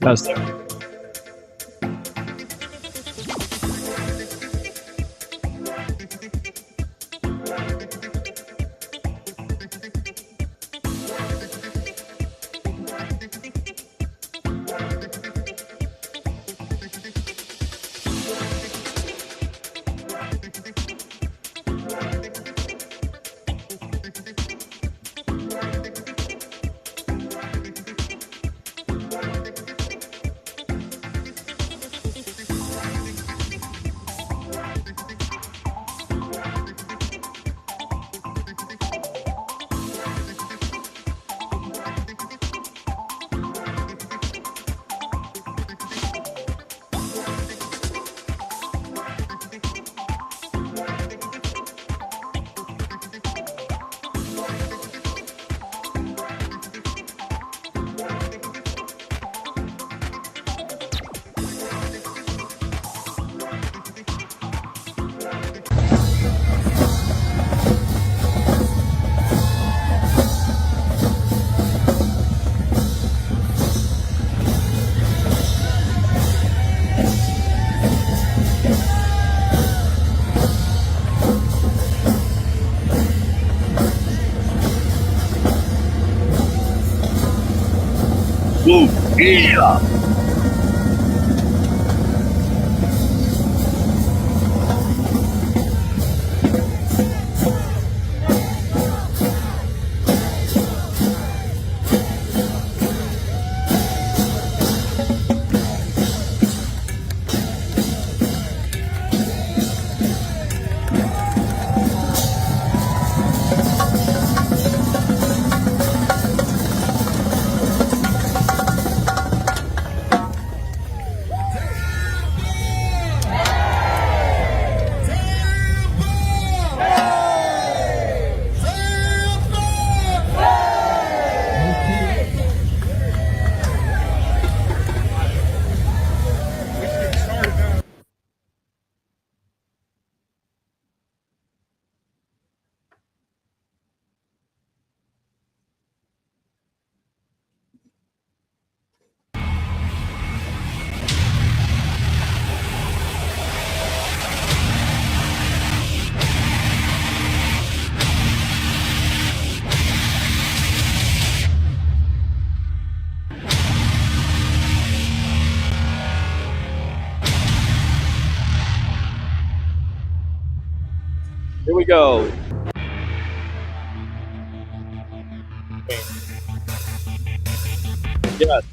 Testing. Yeah. Here we go. Yes.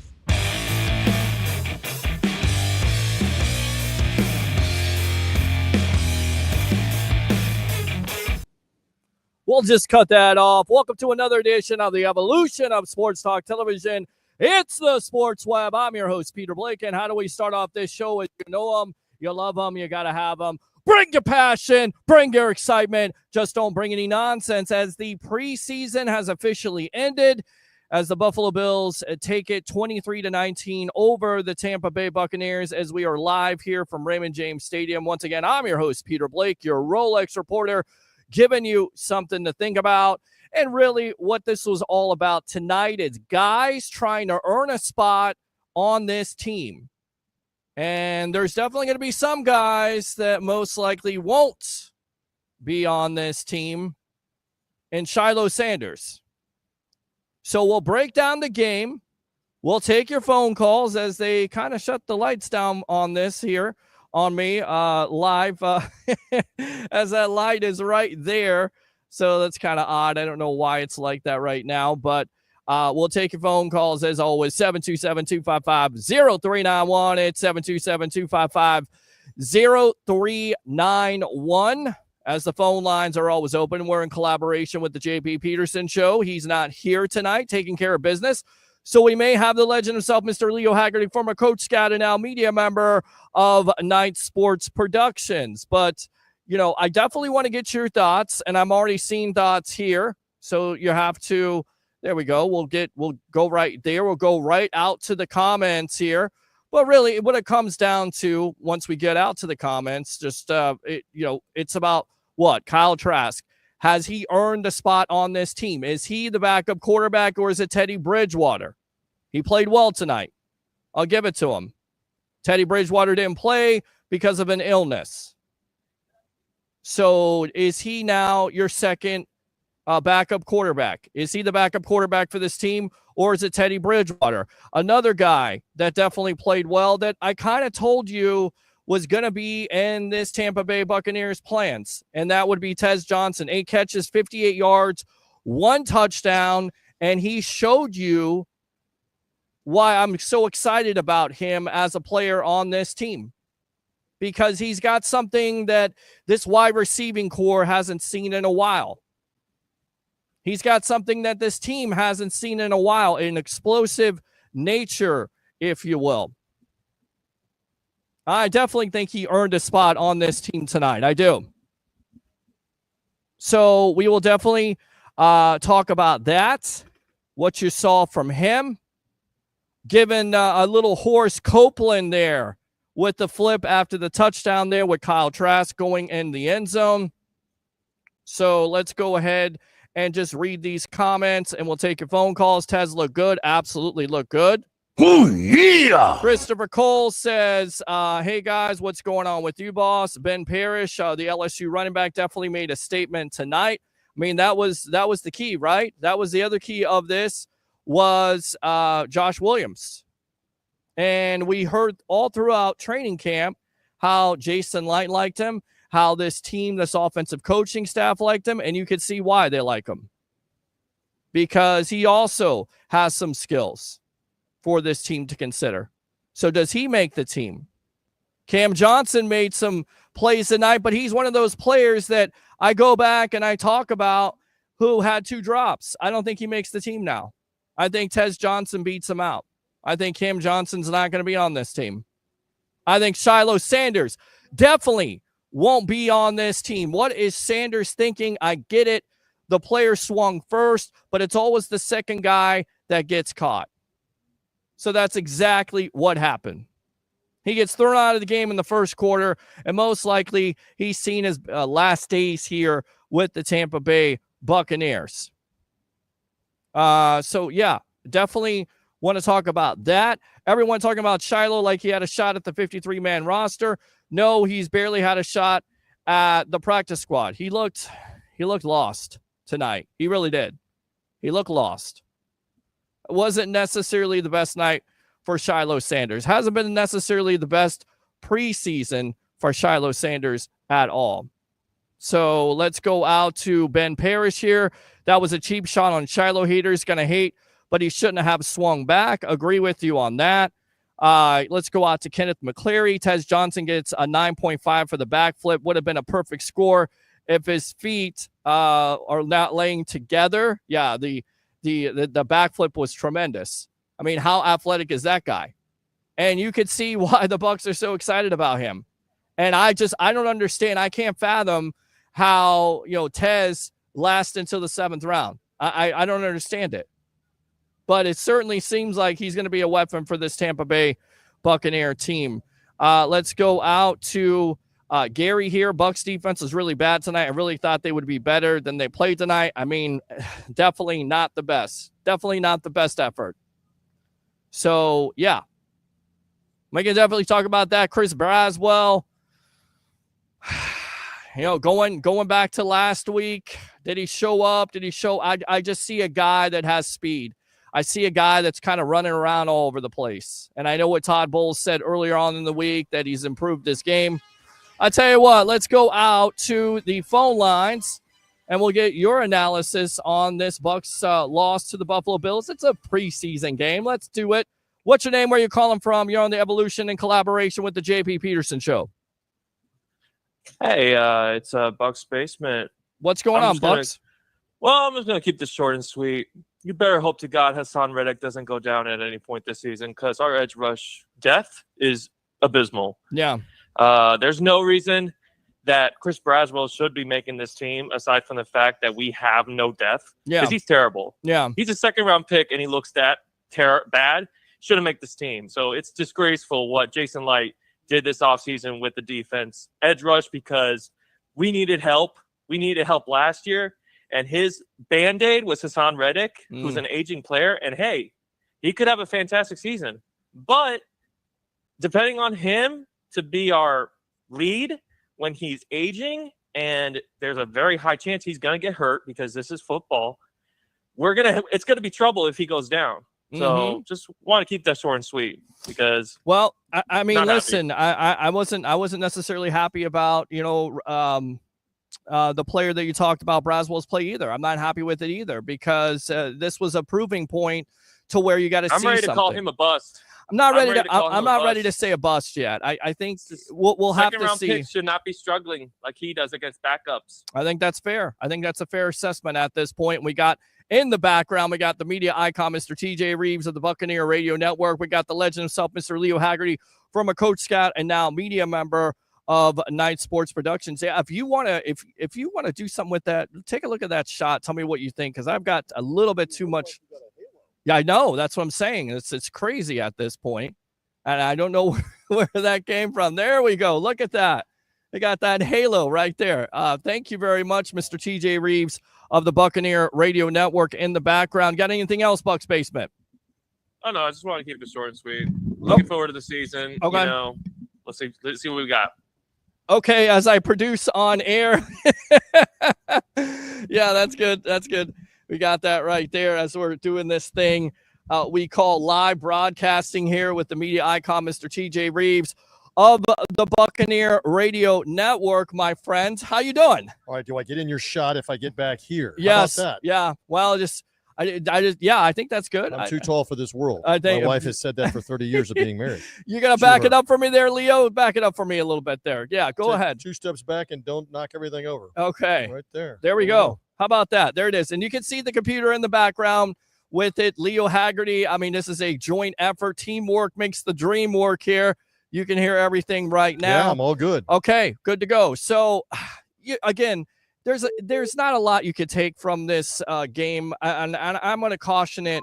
We'll just cut that off. Welcome to another edition of the evolution of Sports Talk Television. It's the Sports Web. I'm your host, Peter Blake. And how do we start off this show? You know them, you love them, you got to have them. Bring your passion, bring your excitement. Just don't bring any nonsense as the preseason has officially ended as the Buffalo Bills take it 23-19 over the Tampa Bay Buccaneers as we are live here from Raymond James Stadium. Once again, I'm your host, Peter Blake, your Rolex reporter, giving you something to think about. And really what this was all about tonight is guys trying to earn a spot on this team. And there's definitely going to be some guys that most likely won't be on this team, and Shiloh Sanders. So we'll break down the game. We'll take your phone calls as they kind of shut the lights down on this here on me live as that light is right there. So that's kind of odd. I don't know why it's like that right now, but we'll take your phone calls as always, 727-255-0391. It's 727-255-0391. As the phone lines are always open, we're in collaboration with the JP Peterson Show. He's not here tonight, taking care of business. So we may have the legend himself, Mr. Leo Haggerty, former Coach Scout and now media member of Night Sports Productions. But, you know, I definitely want to get your thoughts, and I'm already seeing thoughts here. So you have to, there we go. We'll go right there. We'll go right out to the comments here. But really, what it comes down to, once we get out to the comments, just, it's about what? Kyle Trask. Has he earned a spot on this team? Is he the backup quarterback, or is it Teddy Bridgewater? He played well tonight. I'll give it to him. Teddy Bridgewater didn't play because of an illness. So is he now your second backup quarterback? Is he the backup quarterback for this team, or is it Teddy Bridgewater? Another guy that definitely played well that I kind of told you was going to be in this Tampa Bay Buccaneers plans, and that would be Tez Johnson. 8 catches, 58 yards, 1 touchdown, and he showed you why I'm so excited about him as a player on this team, because he's got something that this wide receiving core hasn't seen in a while. He's got something that this team hasn't seen in a while, an explosive nature, if you will. I definitely think he earned a spot on this team tonight. I do. So we will definitely talk about that, what you saw from him. Given a little Horace Copeland there with the flip after the touchdown there with Kyle Trask going in the end zone. So let's go ahead and just read these comments, and we'll take your phone calls. Tez look good. Absolutely look good. Oh, yeah. Christopher Cole says, hey, guys, what's going on with you, boss? Ben Parrish, the LSU running back, definitely made a statement tonight. I mean, that was the key, right? That was the other key of this was Josh Williams. And we heard all throughout training camp how Jason Light liked him, how this team, this offensive coaching staff liked him, and you could see why they like him. Because he also has some skills for this team to consider. So does he make the team? Cam Johnson made some plays tonight, but he's one of those players that I go back and I talk about who had 2 drops. I don't think he makes the team now. I think Tez Johnson beats him out. I think Cam Johnson's not going to be on this team. I think Shiloh Sanders definitely won't be on this team. What is Sanders thinking? I get it. The player swung first, but it's always the second guy that gets caught. So that's exactly what happened. He gets thrown out of the game in the first quarter, and most likely he's seen his last days here with the Tampa Bay Buccaneers. So, yeah, definitely want to talk about that. Everyone talking about Shiloh like he had a shot at the 53-man roster. No, he's barely had a shot at the practice squad. He looked lost tonight. He really did. He looked lost. It wasn't necessarily the best night for Shiloh Sanders. Hasn't been necessarily the best preseason for Shiloh Sanders at all. So let's go out to Ben Parrish here. That was a cheap shot on Shiloh. Haters going to hate, but he shouldn't have swung back. Agree with you on that. Let's go out to Kenneth McCleary. Tez Johnson gets a 9.5 for the backflip. Would have been a perfect score if his feet are not laying together. Yeah, the backflip was tremendous. I mean, how athletic is that guy? And you could see why the Bucs are so excited about him. And I don't understand. I can't fathom how, Tez lasts until the 7th round. I don't understand it. But it certainly seems like he's going to be a weapon for this Tampa Bay Buccaneer team. Let's go out to Gary here. Bucs defense was really bad tonight. I really thought they would be better than they played tonight. I mean, definitely not the best. Definitely not the best effort. So, yeah. We can definitely talk about that. Chris Braswell, going back to last week, did he show up? I just see a guy that has speed. I see a guy that's kind of running around all over the place. And I know what Todd Bowles said earlier on in the week, that he's improved this game. I tell you what, let's go out to the phone lines, and we'll get your analysis on this Bucs loss to the Buffalo Bills. It's a preseason game. Let's do it. What's your name? Where you calling from? You're on the Evolution in collaboration with the JP Peterson Show. Hey, it's Bucs Basement. What's going on, Bucs? I'm just going to keep this short and sweet. You better hope to God Hassan Reddick doesn't go down at any point this season, because our edge rush depth is abysmal. Yeah. There's no reason that Chris Braswell should be making this team, aside from the fact that we have no depth. Yeah. Because he's terrible. Yeah. He's a second-round pick, and he looks that bad. Shouldn't make this team. So it's disgraceful what Jason Light did this offseason with the defense. Edge rush, because we needed help. We needed help last year. And his Band-Aid was Hassan Reddick, who's an aging player. And, hey, he could have a fantastic season. But depending on him to be our lead when he's aging, and there's a very high chance he's going to get hurt because this is football, it's going to be trouble if he goes down. So just want to keep that short and sweet because. Well, I mean, listen, happy. I wasn't necessarily happy about, the player that you talked about, Braswell's play either. I'm not happy with it either because this was a proving point to where you got to see something. I'm ready to call him a bust. I'm not ready to say a bust yet. I think we'll have to see. Second-round picks should not be struggling like he does against backups. I think that's fair. I think that's a fair assessment at this point. We got in the background, we got the media icon, Mr. TJ Reeves of the Buccaneer Radio Network. We got the legend himself, Mr. Leo Haggerty, from a Coach Scout and now media member of Night Sports Productions. Yeah, if you want to do something with that, take a look at that shot. Tell me what you think, because I've got a little bit too much. Yeah, I know. That's what I'm saying. It's crazy at this point, and I don't know where that came from. There we go. Look at that. They got that halo right there. Thank you very much, Mr. TJ Reeves of the Buccaneer Radio Network in the background. Got anything else, Bucs Basement? Oh, no, I just want to keep it short and sweet. Looking forward to the season. Okay. Let's see what we got. Okay, as I produce on air. Yeah, that's good. That's good. We got that right there as we're doing this thing we call live broadcasting here with the media icon, Mr. TJ Reeves of the Buccaneer Radio Network, my friends. How you doing? All right, do I get in your shot if I get back here? Yes. How about that? Yeah. Well, I think that's good. I'm too tall for this world. I think my wife has said that for 30 years of being married. You're going to back it up for me there, Leo? Back it up for me a little bit there. Yeah, go ahead. 2 steps back and don't knock everything over. Okay. Right there. There we go. How about that? There it is. And you can see the computer in the background with it. Leo Haggerty. I mean, this is a joint effort. Teamwork makes the dream work here. You can hear everything right now. Yeah, I'm all good. Okay, good to go. So, again, there's not a lot you could take from this game, and I'm going to caution it.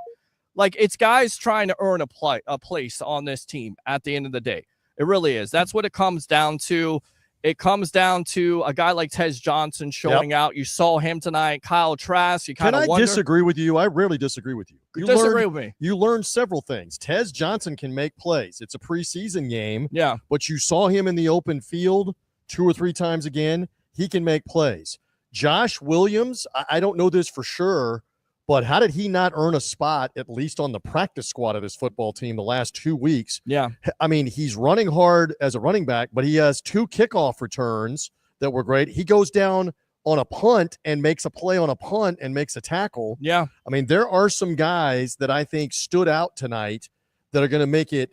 Like, it's guys trying to earn a place on this team at the end of the day. It really is. That's what it comes down to. It comes down to a guy like Tez Johnson showing out. You saw him tonight. Kyle Trask. You kind of wonder. Disagree with you? I rarely disagree with you. You disagree with me. You learned several things. Tez Johnson can make plays. It's a preseason game. Yeah. But you saw him in the open field 2 or 3 times again. He can make plays. Josh Williams, I don't know this for sure, but how did he not earn a spot, at least on the practice squad of this football team the last 2 weeks? Yeah. I mean, he's running hard as a running back, but he has 2 kickoff returns that were great. He goes down on a punt and makes a play on a punt and makes a tackle. Yeah. I mean, there are some guys that I think stood out tonight that are going to make it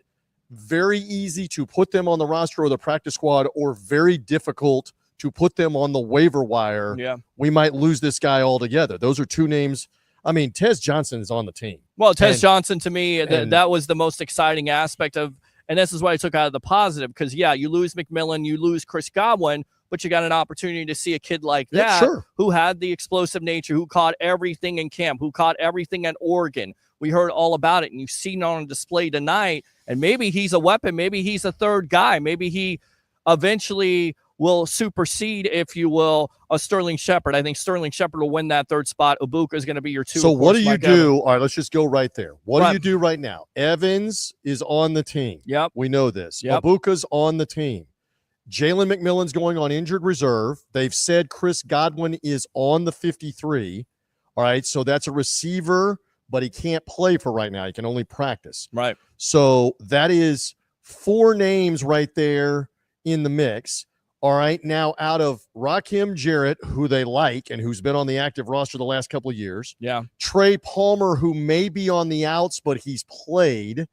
very easy to put them on the roster or the practice squad, or very difficult to put them on the waiver wire. Yeah. We might lose this guy altogether. Those are 2 names. I mean, Tez Johnson is on the team. Well, Tez Johnson, to me, that was the most exciting aspect of, and this is what I took out of the positive, because, yeah, you lose McMillan, you lose Chris Godwin, but you got an opportunity to see a kid like that who had the explosive nature, who caught everything in camp, who caught everything at Oregon. We heard all about it, and you've seen it on display tonight, and maybe he's a weapon. Maybe he's a third guy. Maybe he eventually will supersede, if you will, a Sterling Shepard. I think Sterling Shepard will win that 3rd spot. Ibuka is going to be your 2. So what do you do? All right, let's just go right there. What do you do right now? Evans is on the team. Yep. We know this. Yep. Ibuka's on the team. Jalen McMillan's going on injured reserve. They've said Chris Godwin is on the 53. All right, so that's a receiver, but he can't play for right now. He can only practice. Right. So that is 4 names right there in the mix. All right, now out of Rakim Jarrett, who they like and who's been on the active roster the last couple of years. Yeah. Trey Palmer, who may be on the outs, but he's played.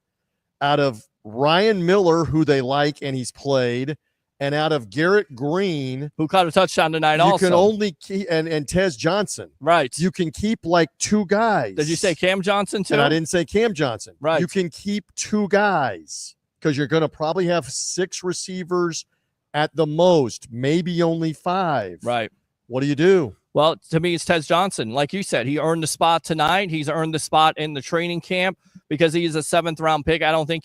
Out of Ryan Miller, who they like and he's played. And out of Garrett Green, who caught a touchdown tonight also. You can only keep, and Tez Johnson. Right. You can keep like 2 guys. Did you say Cam Johnson too? And I didn't say Cam Johnson. Right. You can keep 2 guys because you're going to probably have 6 receivers at the most, maybe only 5. Right. What do you do? Well, to me, it's Tez Johnson. Like you said, he earned the spot tonight. He's earned the spot in the training camp because he's a 7th-round pick. I think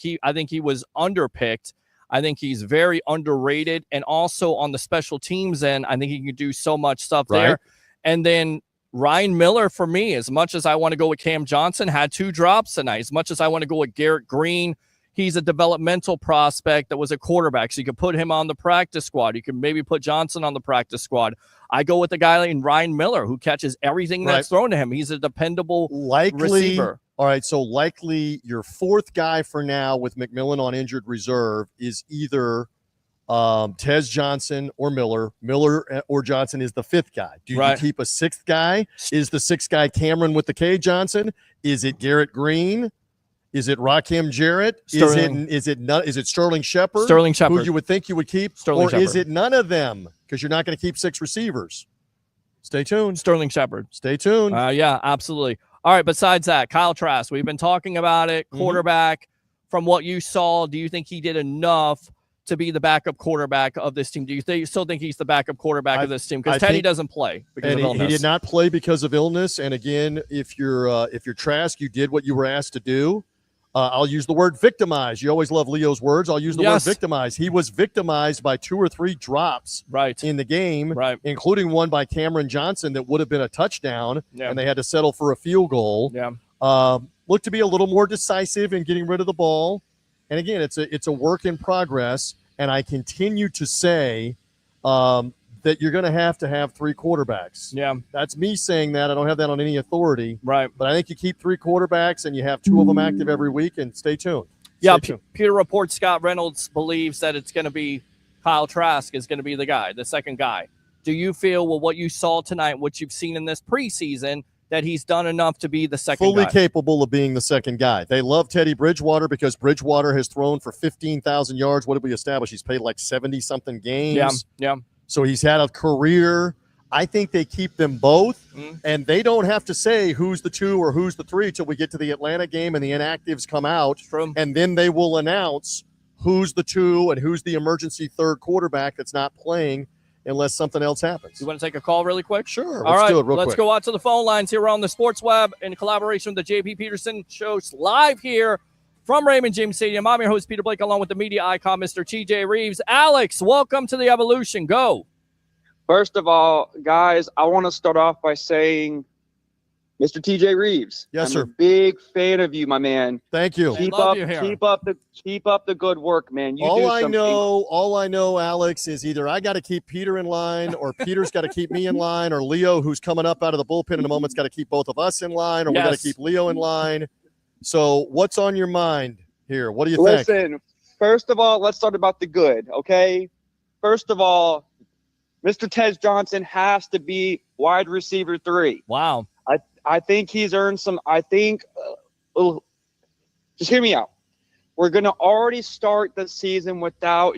he was underpicked. I think he's very underrated. And also on the special teams end, I think he can do so much stuff there. And then Ryan Miller, for me, as much as I want to go with Cam Johnson, had 2 drops tonight. As much as I want to go with Garrett Green, he's a developmental prospect that was a quarterback. So you could put him on the practice squad. You could maybe put Johnson on the practice squad. I go with the guy like Ryan Miller, who catches everything that's thrown to him. He's a dependable receiver. All right, so likely your 4th guy for now with McMillan on injured reserve is either Tez Johnson or Miller. Miller or Johnson is the 5th guy. Do you keep a 6th guy? Is the 6th guy Cameron with the K Johnson? Is it Garrett Green? Is it Rakim Jarrett? Is it Sterling Shepard? Sterling Shepard. Who you would think you would keep? Sterling Shepard. Is it none of them? Because you're not going to keep 6 receivers. Stay tuned. Sterling Shepard. Stay tuned. Yeah, absolutely. All right, besides that, Kyle Trask, we've been talking about it. Quarterback, from what you saw, do you think he did enough to be the backup quarterback of this team? Do you still think he's the backup quarterback of this team? Because Teddy doesn't play because of illness. He did not play because of illness. And again, if you're Trask, you did what you were asked to do. I'll use the word victimize. You always love Leo's words. I'll use the word victimize. He was victimized by 2 or 3 drops in the game, including one by Cameron Johnson that would have been a touchdown, and they had to settle for a field goal. Looked to be a little more decisive in getting rid of the ball. And again, it's a work in progress, and I continue to say that you're going to have 3 quarterbacks. Yeah. That's me saying that. I don't have that on any authority. Right. But I think you keep 3 quarterbacks and you have 2 of them active every week, and stay tuned. Peter reports Scott Reynolds believes that it's going to be Kyle Trask is going to be the guy, the 2nd guy. Do you feel, well, what you saw tonight, what you've seen in this preseason, that he's done enough to be the 2nd guy? Fully capable of being the 2nd guy. They love Teddy Bridgewater because Bridgewater has thrown for 15,000 yards. What did we establish? He's played like 70-something games. Yeah. So he's had a career. I think they keep them both, and they don't have to say who's the 2 or who's the 3 till we get to the Atlanta game and the inactives come out, and then they will announce who's the 2 and who's the emergency 3rd quarterback that's not playing unless something else happens. You want to take a call really quick? Sure. All right, do it real let's quick. go out to the phone lines here on the Sports Web in collaboration with the JP Peterson Shows live here from Raymond James Stadium. I'm your host, Peter Blake, along with the media icon, Mr. TJ Reeves. Alex, welcome to the Evolution. Go. First of all, guys, I want to start off by saying, Mr. TJ Reeves, yes, sir. I'm a big fan of you, my man. Thank you. Keep up the good work, man. All I know, Alex, is either I got to keep Peter in line, or Peter's got to keep me in line, or Leo, who's coming up out of the bullpen in a moment's got to keep both of us in line, or we got to keep Leo in line. So, what's on your mind here? What do you think? Listen, first of all, let's start about the good, okay? First of all, Mr. Tez Johnson has to be wide receiver 3. Wow. I think he's earned some. Just hear me out. We're going to already start the season without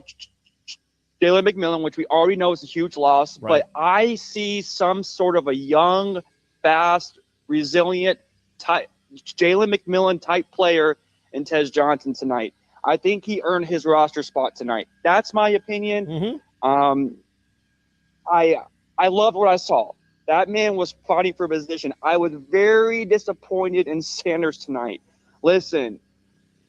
Jalen McMillan, which we already know is a huge loss. Right. But I see some sort of a young, fast, resilient type Jalen McMillan type player in Tez Johnson tonight. I think he earned his roster spot tonight. That's my opinion. I love what I saw. That man was fighting for position. I was very disappointed in Sanders tonight. Listen,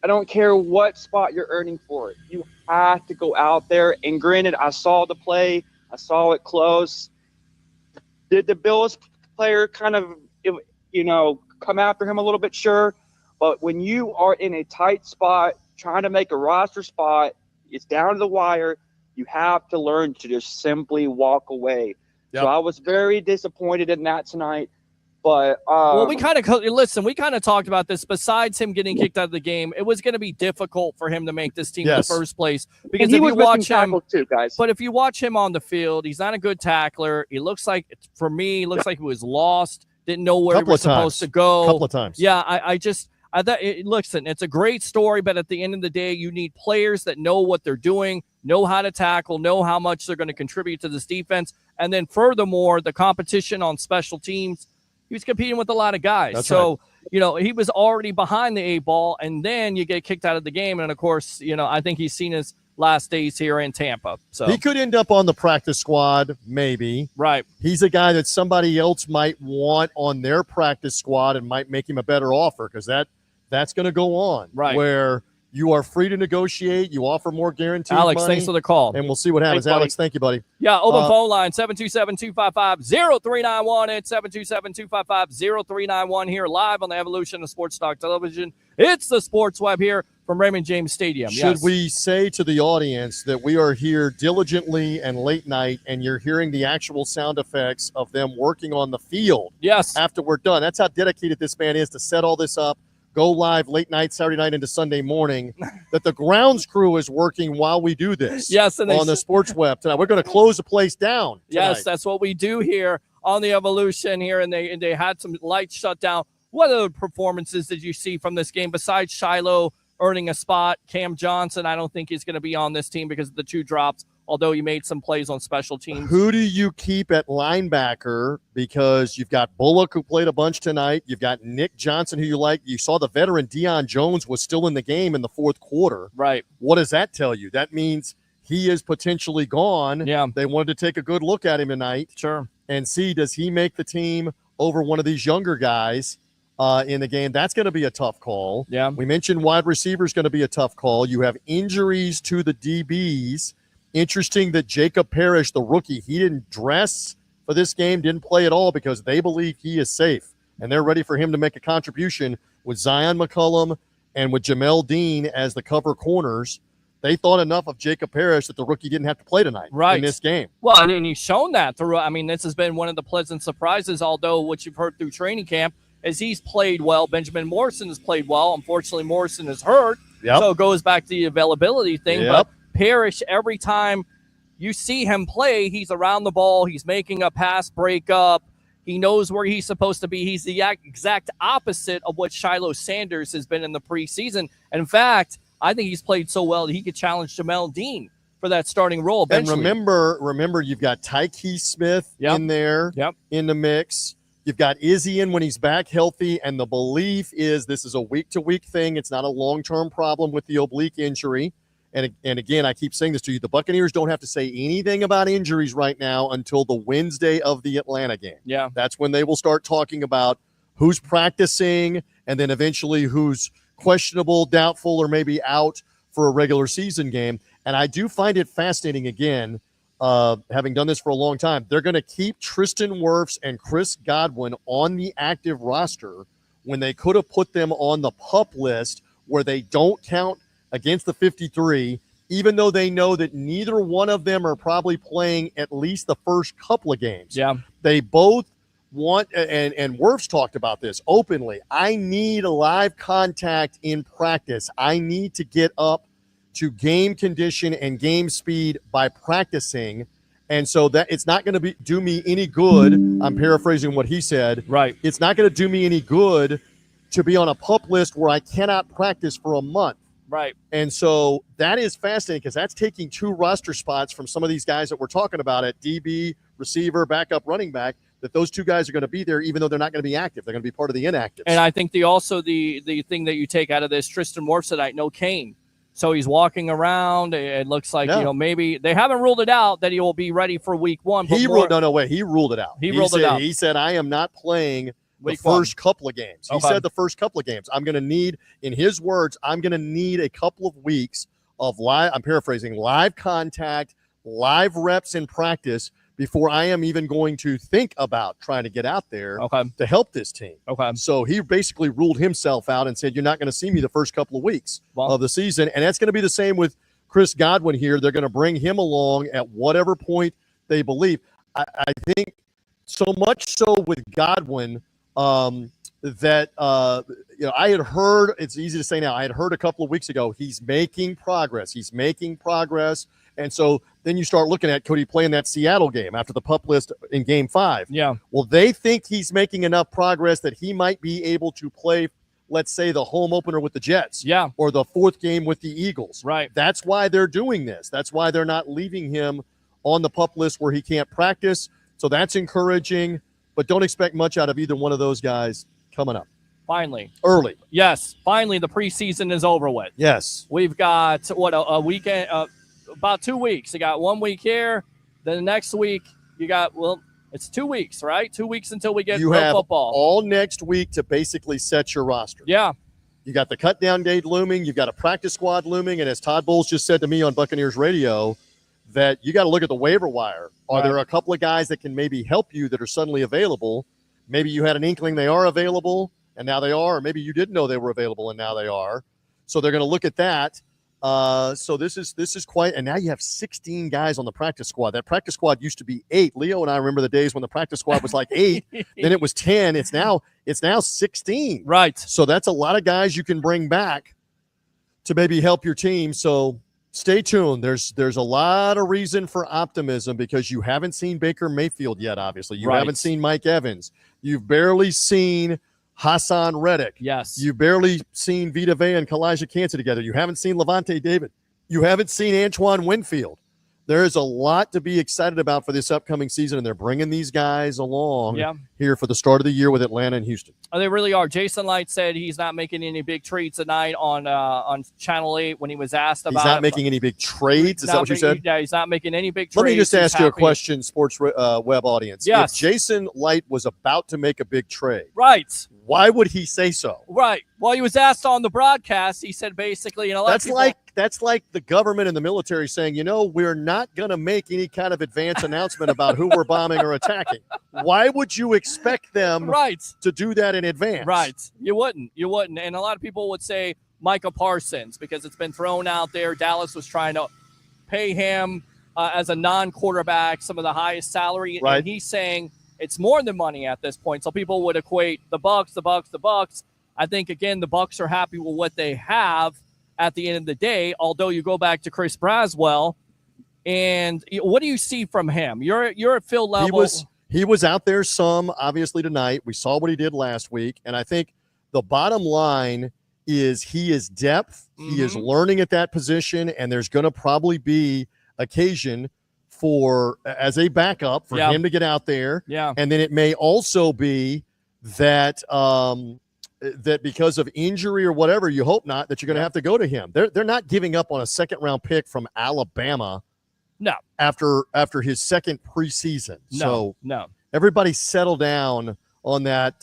I don't care what spot you're earning for it. You have to go out there. And granted, I saw the play. I saw it close. Did the Bills player kind of, come after him a little bit? Sure. But when you are in a tight spot, trying to make a roster spot, it's down to the wire. You have to learn to just simply walk away. Yep. So I was very disappointed in that tonight. But we kind of talked about this. Besides him getting kicked out of the game, it was going to be difficult for him to make this team in the first place. Because if you watch him, too, guys. But if you watch him on the field, he's not a good tackler. He looks like he was lost, didn't know where he was supposed to go. A couple of times. Yeah, I thought, listen, it's a great story, but at the end of the day, you need players that know what they're doing, know how to tackle, know how much they're going to contribute to this defense. And then furthermore, the competition on special teams, he was competing with a lot of guys. That's right. He was already behind the 8 ball, and then you get kicked out of the game. And of course, I think he's seen as last days here in Tampa. So he could end up on the practice squad, maybe. Right. He's a guy that somebody else might want on their practice squad and might make him a better offer because that's going to go on. Right. Where you are free to negotiate. You offer more guaranteed Alex, money, thanks for the call. and we'll see what happens. Thanks, Alex, thank you, buddy. Yeah, open phone line, 727-255-0391. It's 727-255-0391 here live on the Evolution of Sports Talk Television. It's the Sports Web here from Raymond James Stadium. Should we say to the audience that we are here diligently and late night, and you're hearing the actual sound effects of them working on the field Yes. after we're done? That's how dedicated this man is to set all this up, go live late night, Saturday night into Sunday morning, that the grounds crew is working while we do this. Yes, and on the Sports Web tonight. We're going to close the place down tonight. Yes, that's what we do here on the Evolution here, and they had some lights shut down. What other performances did you see from this game besides Shiloh earning a spot? Cam Johnson, I don't think he's going to be on this team because of the 2 drops, although he made some plays on special teams. Who do you keep at linebacker? Because you've got Bullock, who played a bunch tonight. You've got Nick Johnson, who you like. You saw the veteran Deion Jones was still in the game in the fourth quarter. Right. What does that tell you? That means he is potentially gone. Yeah. They wanted to take a good look at him tonight. Sure. And see, does he make the team over one of these younger guys in the game? That's going to be a tough call. Yeah. We mentioned wide receiver is going to be a tough call. You have injuries to the DBs. Interesting that Jacob Parrish, the rookie, he didn't dress for this game, didn't play at all because they believe he is safe, and they're ready for him to make a contribution with Zion McCollum and with Jamel Dean as the cover corners. They thought enough of Jacob Parrish that the rookie didn't have to play tonight in this game. Well, and he's shown that through. I mean, this has been one of the pleasant surprises, although what you've heard through training camp is he's played well. Benjamin Morrison has played well. Unfortunately, Morrison is hurt, so it goes back to the availability thing. But Parrish, every time you see him play, he's around the ball. He's making a pass breakup. He knows where he's supposed to be. He's the exact opposite of what Shiloh Sanders has been in the preseason. And in fact, I think he's played so well that he could challenge Jamel Dean for that starting role eventually. And remember, you've got Tyke Smith in there in the mix. You've got Izzy in when he's back healthy, and the belief is this is a week-to-week thing. It's not a long-term problem with the oblique injury. And again, I keep saying this to you, the Buccaneers don't have to say anything about injuries right now until the Wednesday of the Atlanta game. Yeah. That's when they will start talking about who's practicing and then eventually who's questionable, doubtful, or maybe out for a regular season game. And I do find it fascinating, again, having done this for a long time, they're going to keep Tristan Wirfs and Chris Godwin on the active roster when they could have put them on the PUP list where they don't count against the 53, even though they know that neither one of them are probably playing at least the first couple of games. Yeah. They both want, and Wirfs talked about this openly, I need a live contact in practice. I need to get up to game condition and game speed by practicing. And so that it's not going to do me any good. I'm paraphrasing what he said. Right. It's not going to do me any good to be on a PUP list where I cannot practice for a month. Right. And so that is fascinating because that's taking 2 roster spots from some of these guys that we're talking about at DB, receiver, backup, running back, that those 2 guys are going to be there even though they're not going to be active. They're going to be part of the inactives. And I think the thing that you take out of this, Tristan Wirfs tonight, no cane. So he's walking around. It looks like, maybe they haven't ruled it out that he will be ready for week 1. But he ruled it out. He ruled it out. He said, I am not playing the Week first 1. couple of games. He said the first couple of games. I'm going to need, in his words, I'm going to need a couple of weeks of live, I'm paraphrasing, live contact, live reps in practice before I am even going to think about trying to get out there to help this team. Okay. So he basically ruled himself out and said, you're not going to see me the first couple of weeks of the season. And that's going to be the same with Chris Godwin here. They're going to bring him along at whatever point they believe. I think so much so with Godwin that I had heard, it's easy to say now, I had heard a couple of weeks ago, he's making progress. And so then you start looking at, could he play in that Seattle game after the PUP list in game 5? Yeah. Well, they think he's making enough progress that he might be able to play, let's say, the home opener with the Jets. Yeah. Or the 4th game with the Eagles. Right. That's why they're doing this. That's why they're not leaving him on the PUP list where he can't practice. So that's encouraging, but don't expect much out of either one of those guys coming up. Finally. Early. Yes. Finally, the preseason is over with. Yes. We've got, a weekend, about 2 weeks. You got 1 week here. Then the next week you got, well, it's 2 weeks, right? 2 weeks until we get you pro have football. all next week to basically set your roster. Yeah. You got the cut down date looming. You've got a practice squad looming. And as Todd Bowles just said to me on Buccaneers Radio, that you got to look at the waiver wire. Are there a couple of guys that can maybe help you that are suddenly available? Maybe you had an inkling they are available and now they are, or maybe you didn't know they were available and now they are. So they're going to look at that. So this is quite, and now you have 16 guys on the practice squad. That practice squad used to be 8. Leo and I remember the days when the practice squad was like 8, then it was 10. It's now 16. Right. So that's a lot of guys you can bring back to maybe help your team. So stay tuned. There's a lot of reason for optimism because you haven't seen Baker Mayfield yet, obviously. You haven't seen Mike Evans. You've barely seen Hassan Reddick. Yes. You've barely seen Vita Vea and Kalijah Kancey together. You haven't seen Levante David. You haven't seen Antoine Winfield. There is a lot to be excited about for this upcoming season, and they're bringing these guys along here for the start of the year with Atlanta and Houston. Oh, they really are. Jason Light said he's not making any big trades tonight on Channel 8 when he was asked about it. He's not making any big trades? Is that what you said? Yeah, he's not making any big trades. Let me just ask you a question, Sports Web audience. Yes. If Jason Light was about to make a big trade, right, why would he say so? Right. Well, he was asked on the broadcast. He said basically, that's like the government and the military saying, we're not going to make any kind of advance announcement about who we're bombing or attacking. Why would you expect them to do that in advance? Right. You wouldn't. And a lot of people would say Micah Parsons because it's been thrown out there. Dallas was trying to pay him as a non-quarterback some of the highest salary. Right. And he's saying it's more than money at this point. So people would equate the Bucs. I think, again, the Bucs are happy with what they have at the end of the day, although you go back to Chris Braswell. And what do you see from him? You're at field level. He was out there some, obviously, tonight. We saw what he did last week. And I think the bottom line is he is depth. Mm-hmm. He is learning at that position, and there's going to probably be occasion for, as a backup, for him to get out there. Yeah. And then it may also be that that because of injury or whatever, you hope not, that you're going to have to go to him. They're not giving up on a second-round pick from Alabama. No. After his second preseason. No. Everybody settle down on that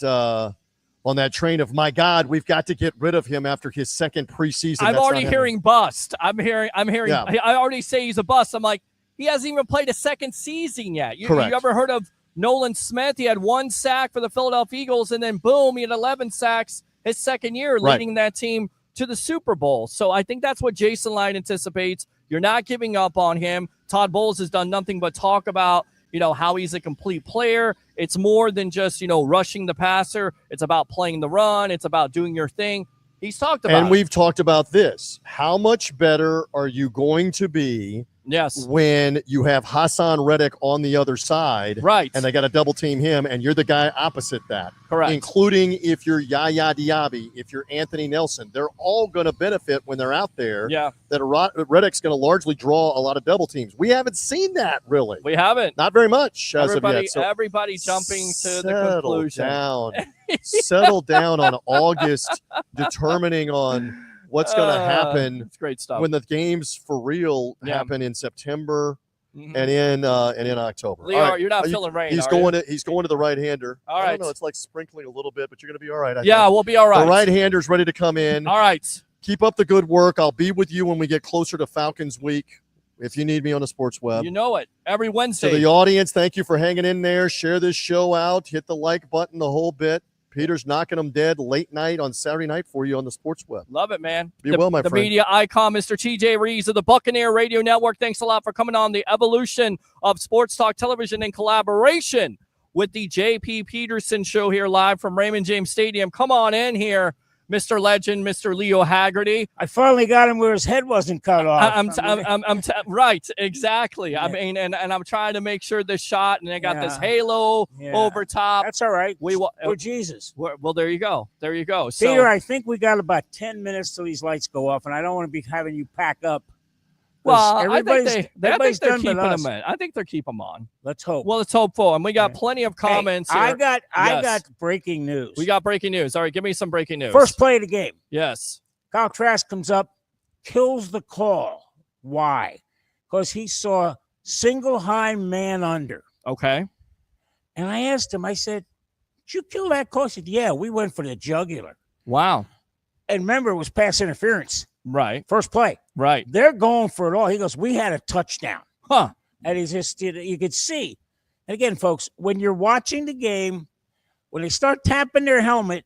train of, my God, we've got to get rid of him after his second preseason. I'm already hearing bust. I'm hearing I already say he's a bust. I'm like, he hasn't even played a second season yet. You ever heard of Nolan Smith? He had 1 sack for the Philadelphia Eagles, and then boom, he had 11 sacks his second year, leading that team to the Super Bowl. So I think that's what Jason Light anticipates. You're not giving up on him. Todd Bowles has done nothing but talk about, how he's a complete player. It's more than just, rushing the passer. It's about playing the run. It's about doing your thing. He's talked about And we've talked about this. How much better are you going to be when you have Hassan Reddick on the other side, right? And they got to double team him, and you're the guy opposite that, correct? Including if you're Yaya Diaby, if you're Anthony Nelson, they're all going to benefit when they're out there. Yeah, that Reddick's going to largely draw a lot a lot of teams. We haven't seen that really. We haven't, not very much as of yet. So everybody jumping to the conclusion. Settle down on August, determining on what's going to happen. It's great stuff. When the games for real happen in September and in October. Leo, right. You're not feeling rain. He's going to the right-hander. All right. I don't know. It's like sprinkling a little bit, but you're going to be all right. We'll be all right. The right-hander's ready to come in. All right. Keep up the good work. I'll be with you when we get closer to Falcons week. If you need me on the Sports Web. You know it. Every Wednesday. To the audience, thank you for hanging in there. Share this show out. Hit the like button, the whole bit. Peter's knocking them dead late night on Saturday night for you on the Sports Web. Love it, man. Be well, my friend. The media icon, Mr. TJ Reeves of the Buccaneer Radio Network. Thanks a lot for coming on the evolution of Sports Talk Television in collaboration with the JP Peterson Show here live from Raymond James Stadium. Come on in here, Mr. Legend, Mr. Leo Haggerty. I finally got him where his head wasn't cut off. Right, exactly. Yeah. I mean, and I'm trying to make sure this shot, and I got this halo over top. That's all right. We're Jesus. Well, there you go. So, Peter, I think we got about 10 minutes till these lights go off, and I don't want to be having you pack up. Well, I think they're keeping them in. I think they're keeping them on. Let's hope. Well, let's hope for. And we got plenty of comments here. I got breaking news. We got breaking news. All right, give me some breaking news. First play of the game. Yes. Kyle Trask comes up, kills the call. Why? because he saw single high man under. Okay. And I asked him, I said, did you kill that call? He said, yeah, we went for the jugular. Wow. And remember, it was pass interference. Right. First play. Right. They're going for it all. He goes, we had a touchdown. Huh. And he's just, you could see. And again, folks, when you're watching the game, when they start tapping their helmet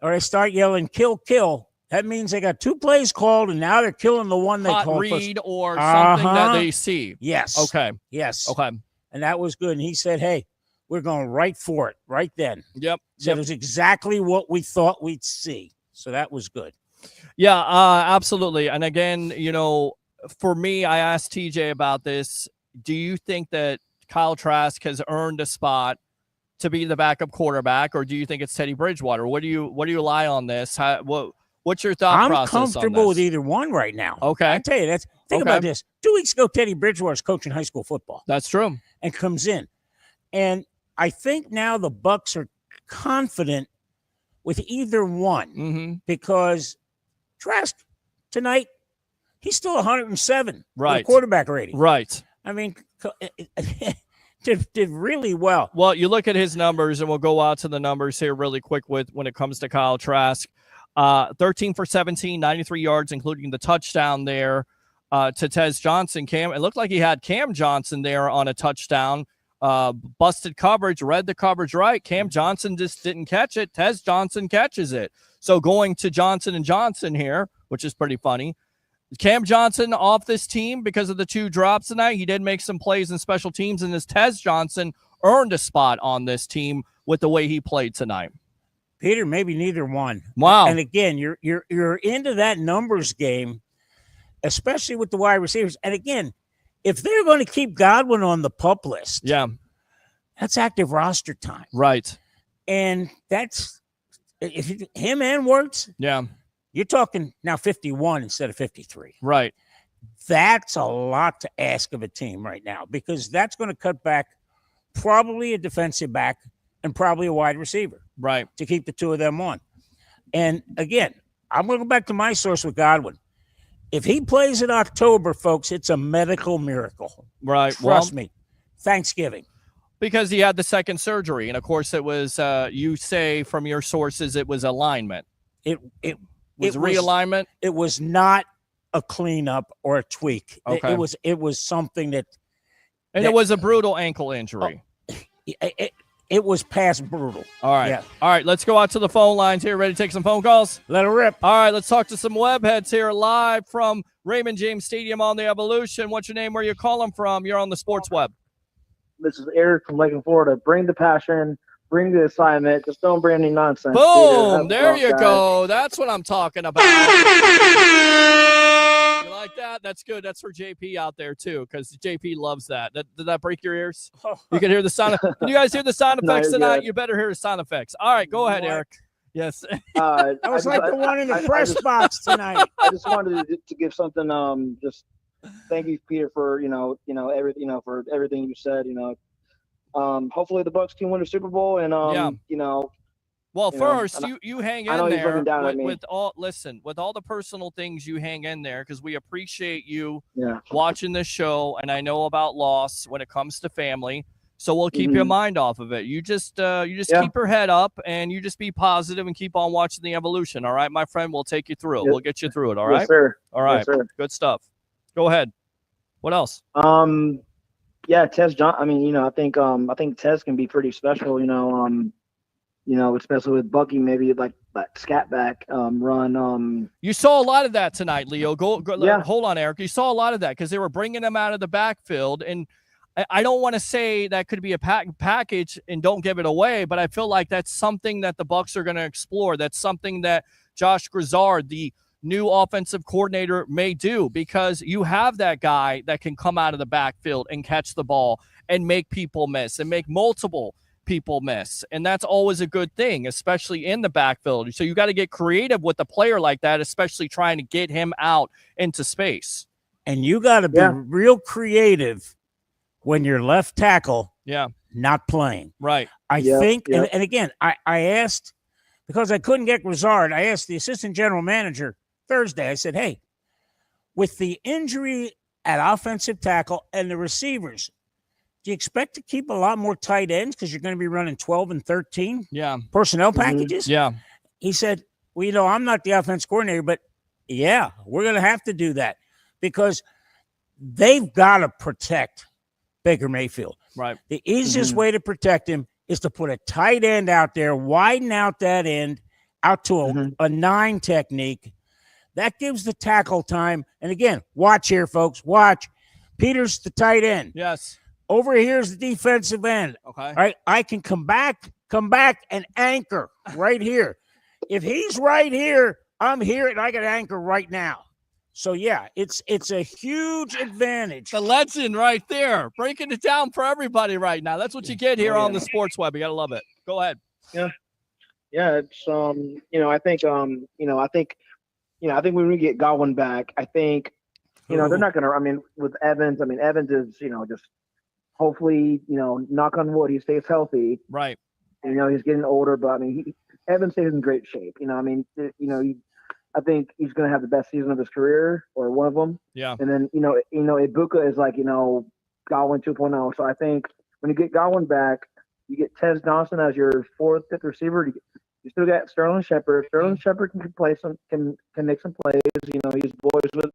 or they start yelling, kill, kill, that means they got 2 plays called, and now they're killing the one they Hot called read first. or something that Uh-huh. they see. Yes. Okay. Yes. Okay. And that was good. And he said, hey, we're going right for it right then. Yep. So it was exactly what we thought we'd see. So that was good. Yeah, absolutely. And again, for me, I asked TJ about this. Do you think that Kyle Trask has earned a spot to be the backup quarterback, or do you think it's Teddy Bridgewater? What do you lie on this? What's your thought process on I'm comfortable with this? either one right now. Okay. I tell you, think about this. 2 weeks ago, Teddy Bridgewater's coaching high school football. That's true. And comes in. And I think now the Bucs are confident with either one because Trask tonight, he's still 107 right quarterback rating. Right. I mean, did really well. Well, you look at his numbers, and we'll go out to the numbers here really quick when it comes to Kyle Trask. 13 for 17, 93 yards, including the touchdown there to Tez Johnson. It looked like he had Cam Johnson there on a touchdown. Busted coverage, read the coverage right. Cam Johnson just didn't catch it. Tez Johnson catches it. So going to Johnson and Johnson here, which is pretty funny. Cam Johnson off this team because of the 2 drops tonight. He did make some plays in special teams, and this Tez Johnson earned a spot on this team with the way he played tonight. Peter, maybe neither one. Wow. And again, you're into that numbers game, especially with the wide receivers. And again, if they're going to keep Godwin on the PUP list, that's active roster time. Right. And that's if him and Wirtz, you're talking now 51 instead of 53. Right. That's a lot to ask of a team right now because that's going to cut back probably a defensive back and probably a wide receiver. Right. To keep the 2 of them on. And again, I'm going to go back to my source with Godwin. If he plays in October, folks, it's a medical miracle. Right. Trust me. Thanksgiving. Because he had the second surgery. And, of course, it was, you say from your sources, it was alignment. It was realignment? It was not a cleanup or a tweak. Okay. It was something that. And it was a brutal ankle injury. It was past brutal. All right. Yeah. All right. Let's go out to the phone lines here. Ready to take some phone calls? Let it rip. All right. Let's talk to some web heads here live from Raymond James Stadium on the Evolution. What's your name? Where you calling from? You're on the Sports Web. This is Eric from Lakeland, Florida. Bring the passion. Bring the assignment. Just don't bring any nonsense. Boom. There you go. That's what I'm talking about. You like that? That's good. That's for JP out there, too, because JP loves that. Did that break your ears? You can hear the sound. Can you guys hear the sound effects tonight? Good. You better hear the sound effects. All right. Go ahead, Eric. Yes. That was like the one in the press box tonight. I just wanted to give something. Just thank you, Peter, for everything. For everything you said. Hopefully the Bucs can win the Super Bowl, and Well, first, you hang in there with all the personal things you hang in there because we appreciate you watching this show, and I know about loss when it comes to family. So we'll keep your mind off of it. You just keep your head up, and you just be positive and keep on watching the Evolution. All right, my friend, we'll take you through it. We'll get you through it. All right, yes, sir. All right, yes, sir. Good stuff. Go ahead. What else? Tez John. I think Tez can be pretty special. Especially with Bucky, maybe like that scat back run. You saw a lot of that tonight, Leo. Go hold on, Eric. You saw a lot of that because they were bringing him out of the backfield, and I don't want to say that could be a package and don't give it away, but I feel like that's something that the Bucs are going to explore. That's something that Josh Grizzard, the new offensive coordinator, may do because you have that guy that can come out of the backfield and catch the ball and make people miss and make multiple people miss. And that's always a good thing, especially in the backfield. So you got to get creative with a player like that, especially trying to get him out into space. And you got to be real creative when you're left tackle not playing. Right. I think, and again, I asked, because I couldn't get Grizzard, I asked the assistant general manager Thursday, I said, hey, with the injury at offensive tackle and the receivers. Do you expect to keep a lot more tight ends because you're going to be running 12 and 13 personnel packages? Yeah. He said, well, I'm not the offense coordinator, but yeah, we're going to have to do that because they've got to protect Baker Mayfield. Right. The easiest way to protect him is to put a tight end out there, widen out that end out to a 9 technique. That gives the tackle time. And again, watch here, folks. Watch. Peter's the tight end. Yes. Over here's the defensive end. Okay. All right. I can come back and anchor right here. If he's right here, I'm here and I can anchor right now. So yeah, it's a huge advantage. The legend right there, breaking it down for everybody right now. That's what you get here on the Sports Web. You gotta love it. Go ahead. Yeah. It's I think when we get Godwin back, I think they're not gonna. I mean, with Evans, Evans is just hopefully knock on wood he stays healthy. Right. He's getting older, but Evans stays in great shape. I think he's going to have the best season of his career, or one of them. Yeah. And then Ibuka is like Godwin 2.0. So I think when you get Godwin back, you get Tez Johnson as your 4th, 5th receiver. You still got Sterling Shepard. Sterling Shepard can make some plays. He's boys with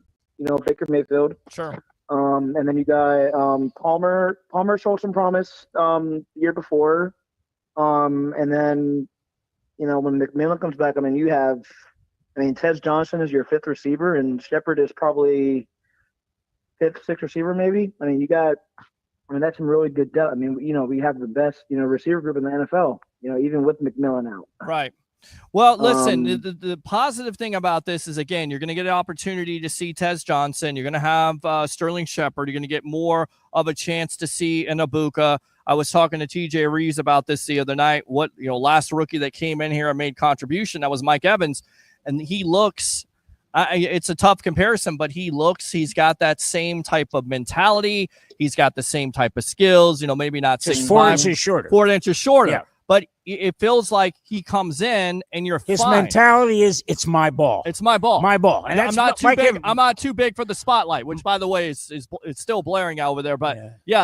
Baker Mayfield. Sure. And then you got Palmer. Palmer showed some promise the year before. And then when McMillan comes back, you have. Tez Johnson is your 5th receiver, and Shepard is probably 5th, 6th receiver, maybe. That's some really good depth. We have the best, receiver group in the NFL, even with McMillan out. Right. Well, listen, the positive thing about this is, again, you're going to get an opportunity to see Tez Johnson. You're going to have Sterling Shepard. You're going to get more of a chance to see an Ibuka. I was talking to TJ Reeves about this the other night. Last rookie that came in here and made contribution, that was Mike Evans. And he looks, it's a tough comparison, but he's got that same type of mentality. He's got the same type of skills, maybe not 6'5", 4 inches shorter. 4 inches shorter. Yeah. But it feels like he comes in and you're His fine. mentality is, it's my ball. It's my ball. My ball. And I'm not too big. I'm not too big for the spotlight, which, by the way, is it's still blaring out over there. But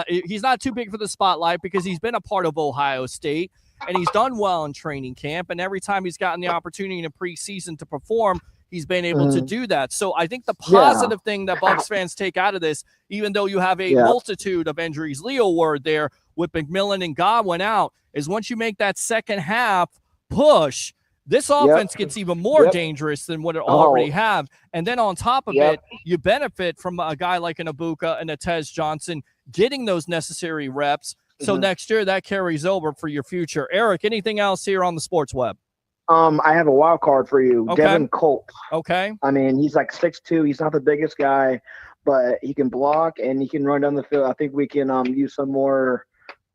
he's not too big for the spotlight because he's been a part of Ohio State. And he's done well in training camp. And every time he's gotten the opportunity in a preseason to perform, he's been able to do that. So I think the positive thing that Bucs fans take out of this, even though you have a multitude of injuries, Leo word there with McMillan and Godwin out, is once you make that second half push, this offense gets even more dangerous than what it already have. And then on top of it, you benefit from a guy like an Ibuka and a Tez Johnson getting those necessary reps. So next year that carries over for your future. Eric, anything else here on the Sports Web? I have a wild card for you. Okay. Devin Colt. Okay. He's like 6'2". He's not the biggest guy, but he can block and he can run down the field. I think we can use some more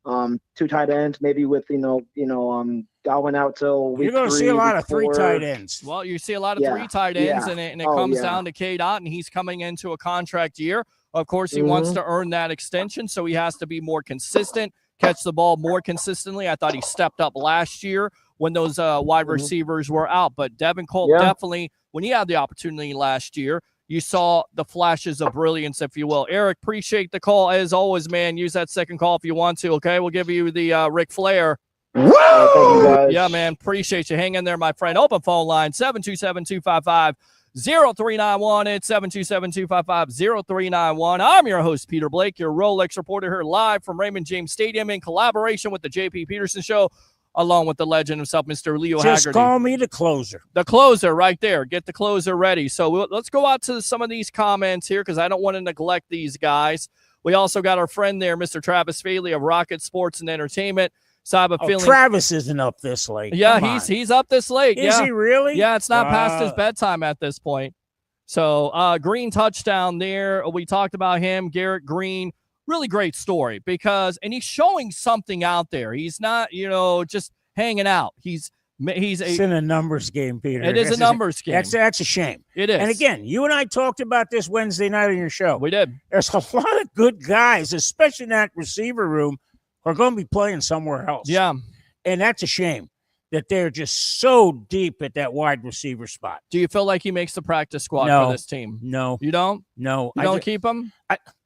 2 tight ends, maybe with Godwin out till week 3. You're going to see a lot of 3 tight ends. Well, you see a lot of 3 tight ends, and it comes down to K-Dot, and he's coming into a contract year. Of course, he wants to earn that extension, so he has to be more consistent, catch the ball more consistently. I thought he stepped up last year when those wide receivers were out. But Devin Colt definitely, when he had the opportunity last year, you saw the flashes of brilliance, if you will. Eric, appreciate the call. As always, man, use that second call if you want to, okay? We'll give you the Ric Flair. Yeah, man, appreciate you. Hang in there, my friend. Open phone line, 727-255-0391. It's 727-255-0391. I'm your host, Peter Blake, your Rolex reporter here live from Raymond James Stadium in collaboration with the JP Peterson Show, along with the legend himself, Mr. Leo Haggerty. Just call me the closer. The closer right there. Get the closer ready. So let's go out to some of these comments here because I don't want to neglect these guys. We also got our friend there, Mr. Travis Faley of Rocket Sports and Entertainment. So I have a feeling Travis isn't up this late. Yeah, he's up this late. Is he really? Yeah, it's not past his bedtime at this point. So Green touchdown there. We talked about him, Garrett Green. Really great story and he's showing something out there. He's not, just hanging out. It's in a numbers game, Peter. It is a numbers game. That's a shame. It is. And again, you and I talked about this Wednesday night on your show. We did. There's a lot of good guys, especially in that receiver room, who are going to be playing somewhere else. Yeah. And that's a shame. that they're just so deep at that wide receiver spot. Do you feel like he makes the practice squad No. for this team? No. You don't? No. You don't keep him?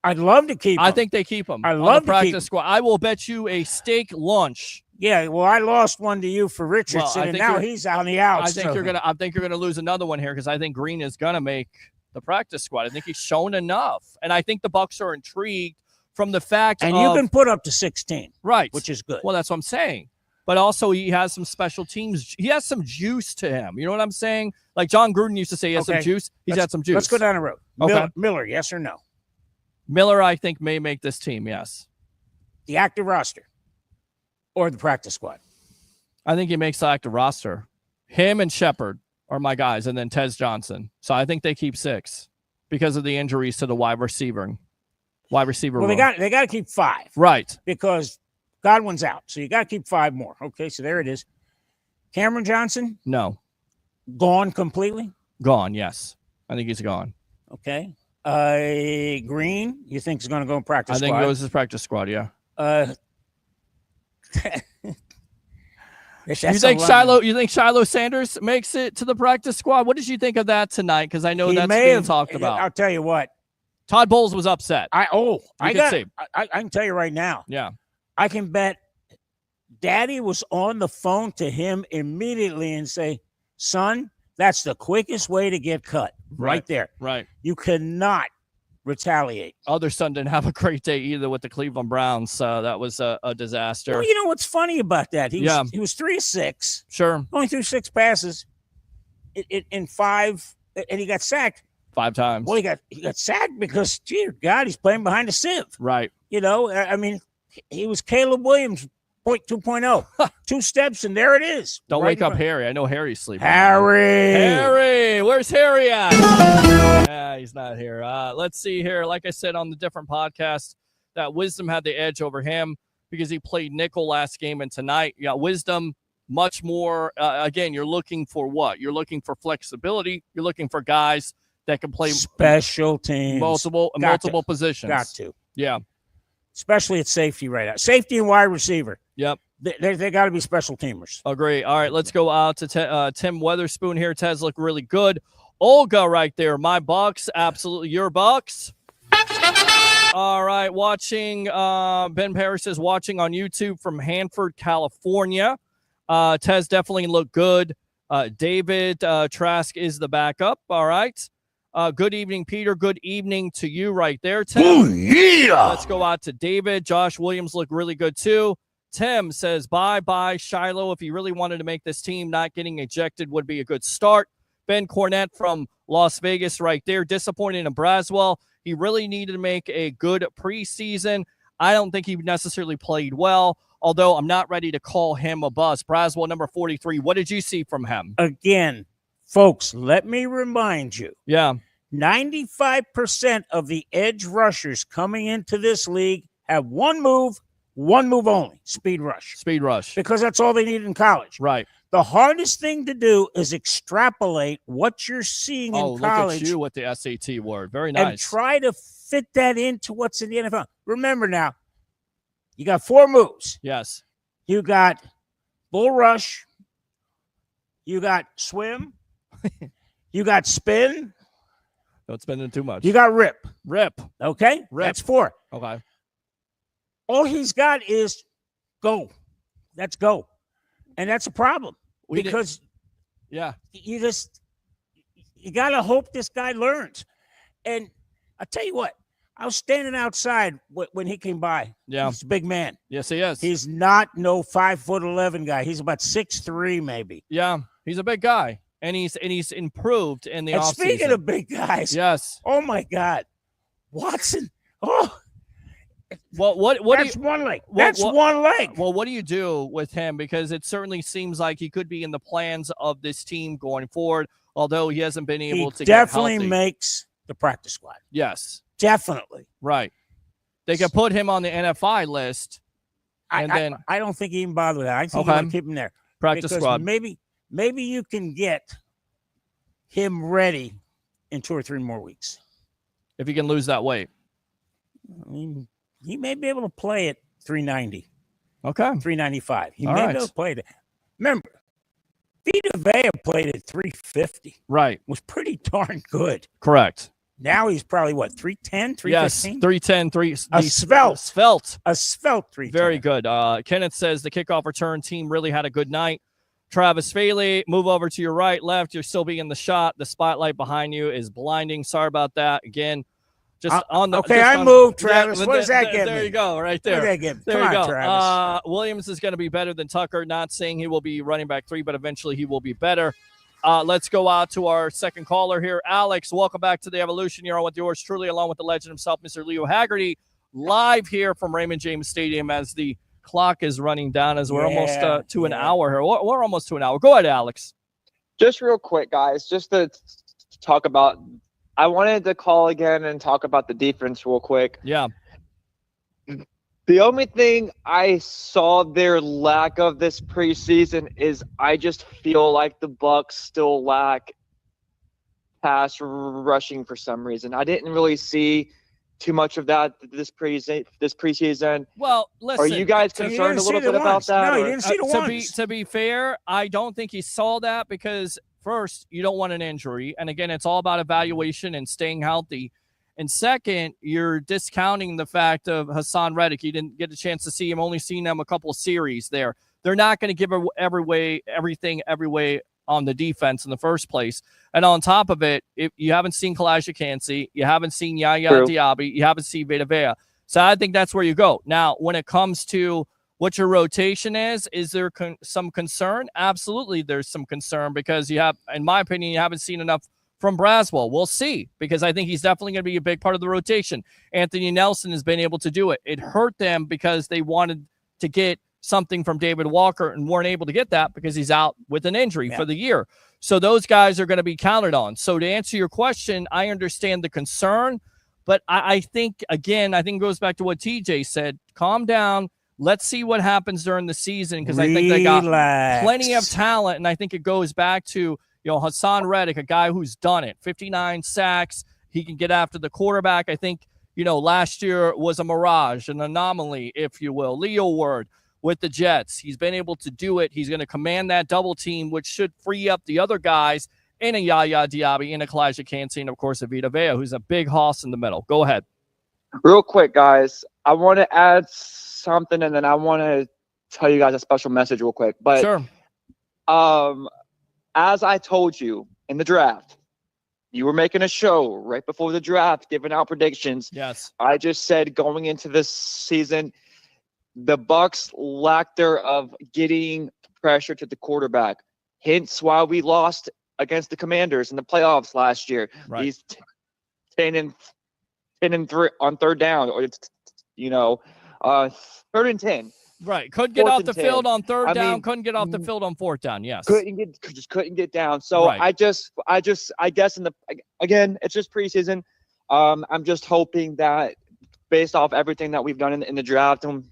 I'd love to keep him. I think they keep him. I on love the to keep practice him. squad. I will bet you a steak lunch. Yeah, well, I lost one to you for Richardson, Well, I and think now you're- he's on the outs. I think you're gonna lose another one here because I think Green is gonna make the practice squad. I think he's shown enough, and I think the Bucs are intrigued from the fact and of, you can put up to 16, right, which is good. well, that's what I'm saying. But also, he has some special teams. He has some juice to him. You know what I'm saying? Like John Gruden used to say, he has some juice. He's got some juice. Let's go down the road. Okay. Miller, yes or no? Miller, I think, may make this team. Yes, The active roster or the practice squad? I think he makes the active roster. Him and Shepard are my guys, and then Tez Johnson. So I think they keep 6 because of the injuries to the wide receiver. Well, room. they got to keep 5, right. because Godwin's out, so you got to keep 5 more. Okay, so there it is. Cameron Johnson No, gone completely. gone. Yes, I think he's gone. Okay. Green, you think is going to go in practice I think squad? he goes his practice squad. Yeah. That's You think Shiloh Sanders makes it to the practice squad? What did you think of that tonight? Because I know He that's may being have talked about. I'll tell you what. Todd Bowles was upset. I can see. can tell you right now. Yeah. I can bet Daddy was on the phone to him immediately and say, "Son, that's the quickest way to get cut right there. Right. You cannot retaliate." Other son didn't have a great day either with the Cleveland Browns. That was a disaster. Well, you know what's funny about that? He was 3 of 6, Sure. only threw 6 passes in 5, and he got sacked. 5 times. Well, he got sacked because, dear God, he's playing behind a sieve. Right. You know, I mean, he was Caleb Williams 2.0. 2 steps, and there it is. Don't right wake in up front. Harry. I know Harry's sleeping. Harry. Where's Harry at? Yeah, he's not here. Let's see here. Like I said on the different podcasts, that Wisdom had the edge over him because he played nickel last game, and tonight, Wisdom much more. Again, you're looking for what? You're looking for flexibility. You're looking for guys that can play Special teams. multiple positions. Got to. Yeah. Especially at safety right now. Safety and wide receiver. Yep. They got to be special teamers. Agree. All right, let's go out to Tim Weatherspoon here. Tez look really good. Olga right there. My Bucs, absolutely your Bucs. All right, watching. Ben Paris is watching on YouTube from Hanford, California. Tez definitely looked good. David Trask is the backup. All right. Good evening, Peter. Good evening to you right there, Tim. Oh, yeah. Let's go out to David. Josh Williams looked really good too. Tim says, bye-bye, Shiloh. If he really wanted to make this team, not getting ejected would be a good start. Ben Cornett from Las Vegas right there. Disappointed in Braswell. He really needed to make a good preseason. I don't think he necessarily played well, although I'm not ready to call him a bust. Braswell, number 43. What did you see from him? Again, folks, let me remind you. Yeah. 95% of the edge rushers coming into this league have one move only, speed rush. Speed rush. Because that's all they need in college. Right. The hardest thing to do is extrapolate what you're seeing in college. Look at you with the SAT word. Very nice. And try to fit that into what's in the NFL. Remember now, you got 4 moves. Yes. You got bull rush. You got swim. You got spin. Don't spend it too much. You got rip. Rip. Okay? Rip. That's 4. Okay. All he's got is go. Let's go. And that's a problem because you got to hope this guy learns. And I'll tell you what, I was standing outside when he came by. Yeah. He's a big man. Yes, he is. He's not no 5'11" guy. He's about 6'3" maybe. Yeah. He's a big guy. And he's improved in the offseason. Speaking of big guys. Yes. Oh my God. Watson. Oh. Well, That's one leg. That's one leg. Well, what do you do with him? Because it certainly seems like he could be in the plans of this team going forward, although he hasn't been able to definitely get healthy. Makes the practice squad. Yes. Definitely. Right. They could put him on the NFI list. And then I don't think he even bother with that. I think you want to keep him there. Practice squad. Maybe you can get him ready in 2 or 3 more weeks. If he can lose that weight. I mean, he may be able to play at 390. Okay. 395. He All may right. be able to play that. Remember, Vita Vea played at 350. Right. Was pretty darn good. Correct. Now he's probably, what, 310, 315? Yes, 310, A svelte. Svelte. A svelte 310. Very good. Kenneth says the kickoff return team really had a good night. Travis Faley, move over to your right, left. You're still being the shot. The spotlight behind you is blinding. Sorry about that. Again, just on the. Okay, just I on, moved, Travis. What does that get There me? you go, right there. What does that get me? There Come you on, go. Travis. Williams is going to be better than Tucker. Not saying he will be running back 3, but eventually he will be better. Let's go out to our second caller here. Alex, welcome back to the Evolution. You're on with yours truly, along with the legend himself, Mr. Leo Haggerty, live here from Raymond James Stadium as the clock is running down as we're almost to an hour here. We're almost to an hour. Go ahead, Alex. Just real quick, guys, just to talk about – I wanted to call again and talk about the defense real quick. Yeah. The only thing I saw their lack of this preseason is I just feel like the Bucs still lack pass rushing for some reason. I didn't really see too much of that this preseason. Well, listen. Are you guys concerned a little bit about that? No, you didn't see the ones. To be fair, I don't think he saw that because first, you don't want an injury. And again, it's all about evaluation and staying healthy. And second, you're discounting the fact of Hassan Reddick. You didn't get a chance to see him, only seen them a couple of series there. They're not going to give everything every way on the defense in the first place. And on top of it, if you haven't seen Kalijah Kancey, you haven't seen Yaya Diaby, you haven't seen Vita Vea. So I think that's where you go. Now, when it comes to what your rotation is there some concern? Absolutely, there's some concern because you have, in my opinion, you haven't seen enough from Braswell. We'll see, because I think he's definitely going to be a big part of the rotation. Anthony Nelson has been able to do it. It hurt them because they wanted to get something from David Walker and weren't able to get that because he's out with an injury for the year. So those guys are going to be counted on. So to answer your question, I understand the concern, but I think, again, it goes back to what TJ said. Calm down. Let's see what happens during the season because I think they got plenty of talent, and I think it goes back to Hassan Reddick, a guy who's done it. 59 sacks. He can get after the quarterback. I think, last year was a mirage, an anomaly, if you will. Leo Word with the Jets. He's been able to do it. He's going to command that double team, which should free up the other guys in a Yaya Diaby, in a Kalijah Kancey, and, of course, a Vita Vea, who's a big hoss in the middle. Go ahead. Real quick, guys. I want to add something, and then I want to tell you guys a special message real quick. But sure. As I told you in the draft, you were making a show right before the draft, giving out predictions. Yes. I just said going into this season, the Bucs lacked of getting pressure to the quarterback. Hence why we lost against the Commanders in the playoffs last year. Right. He's 10 and 3 on third down, or 3rd and 10. Right. Couldn't get off the field on third down. mean, couldn't get off the field on fourth down. Yes. Couldn't get down. So right. I guess again, it's just preseason. I'm just hoping that based off everything that we've done in the draft and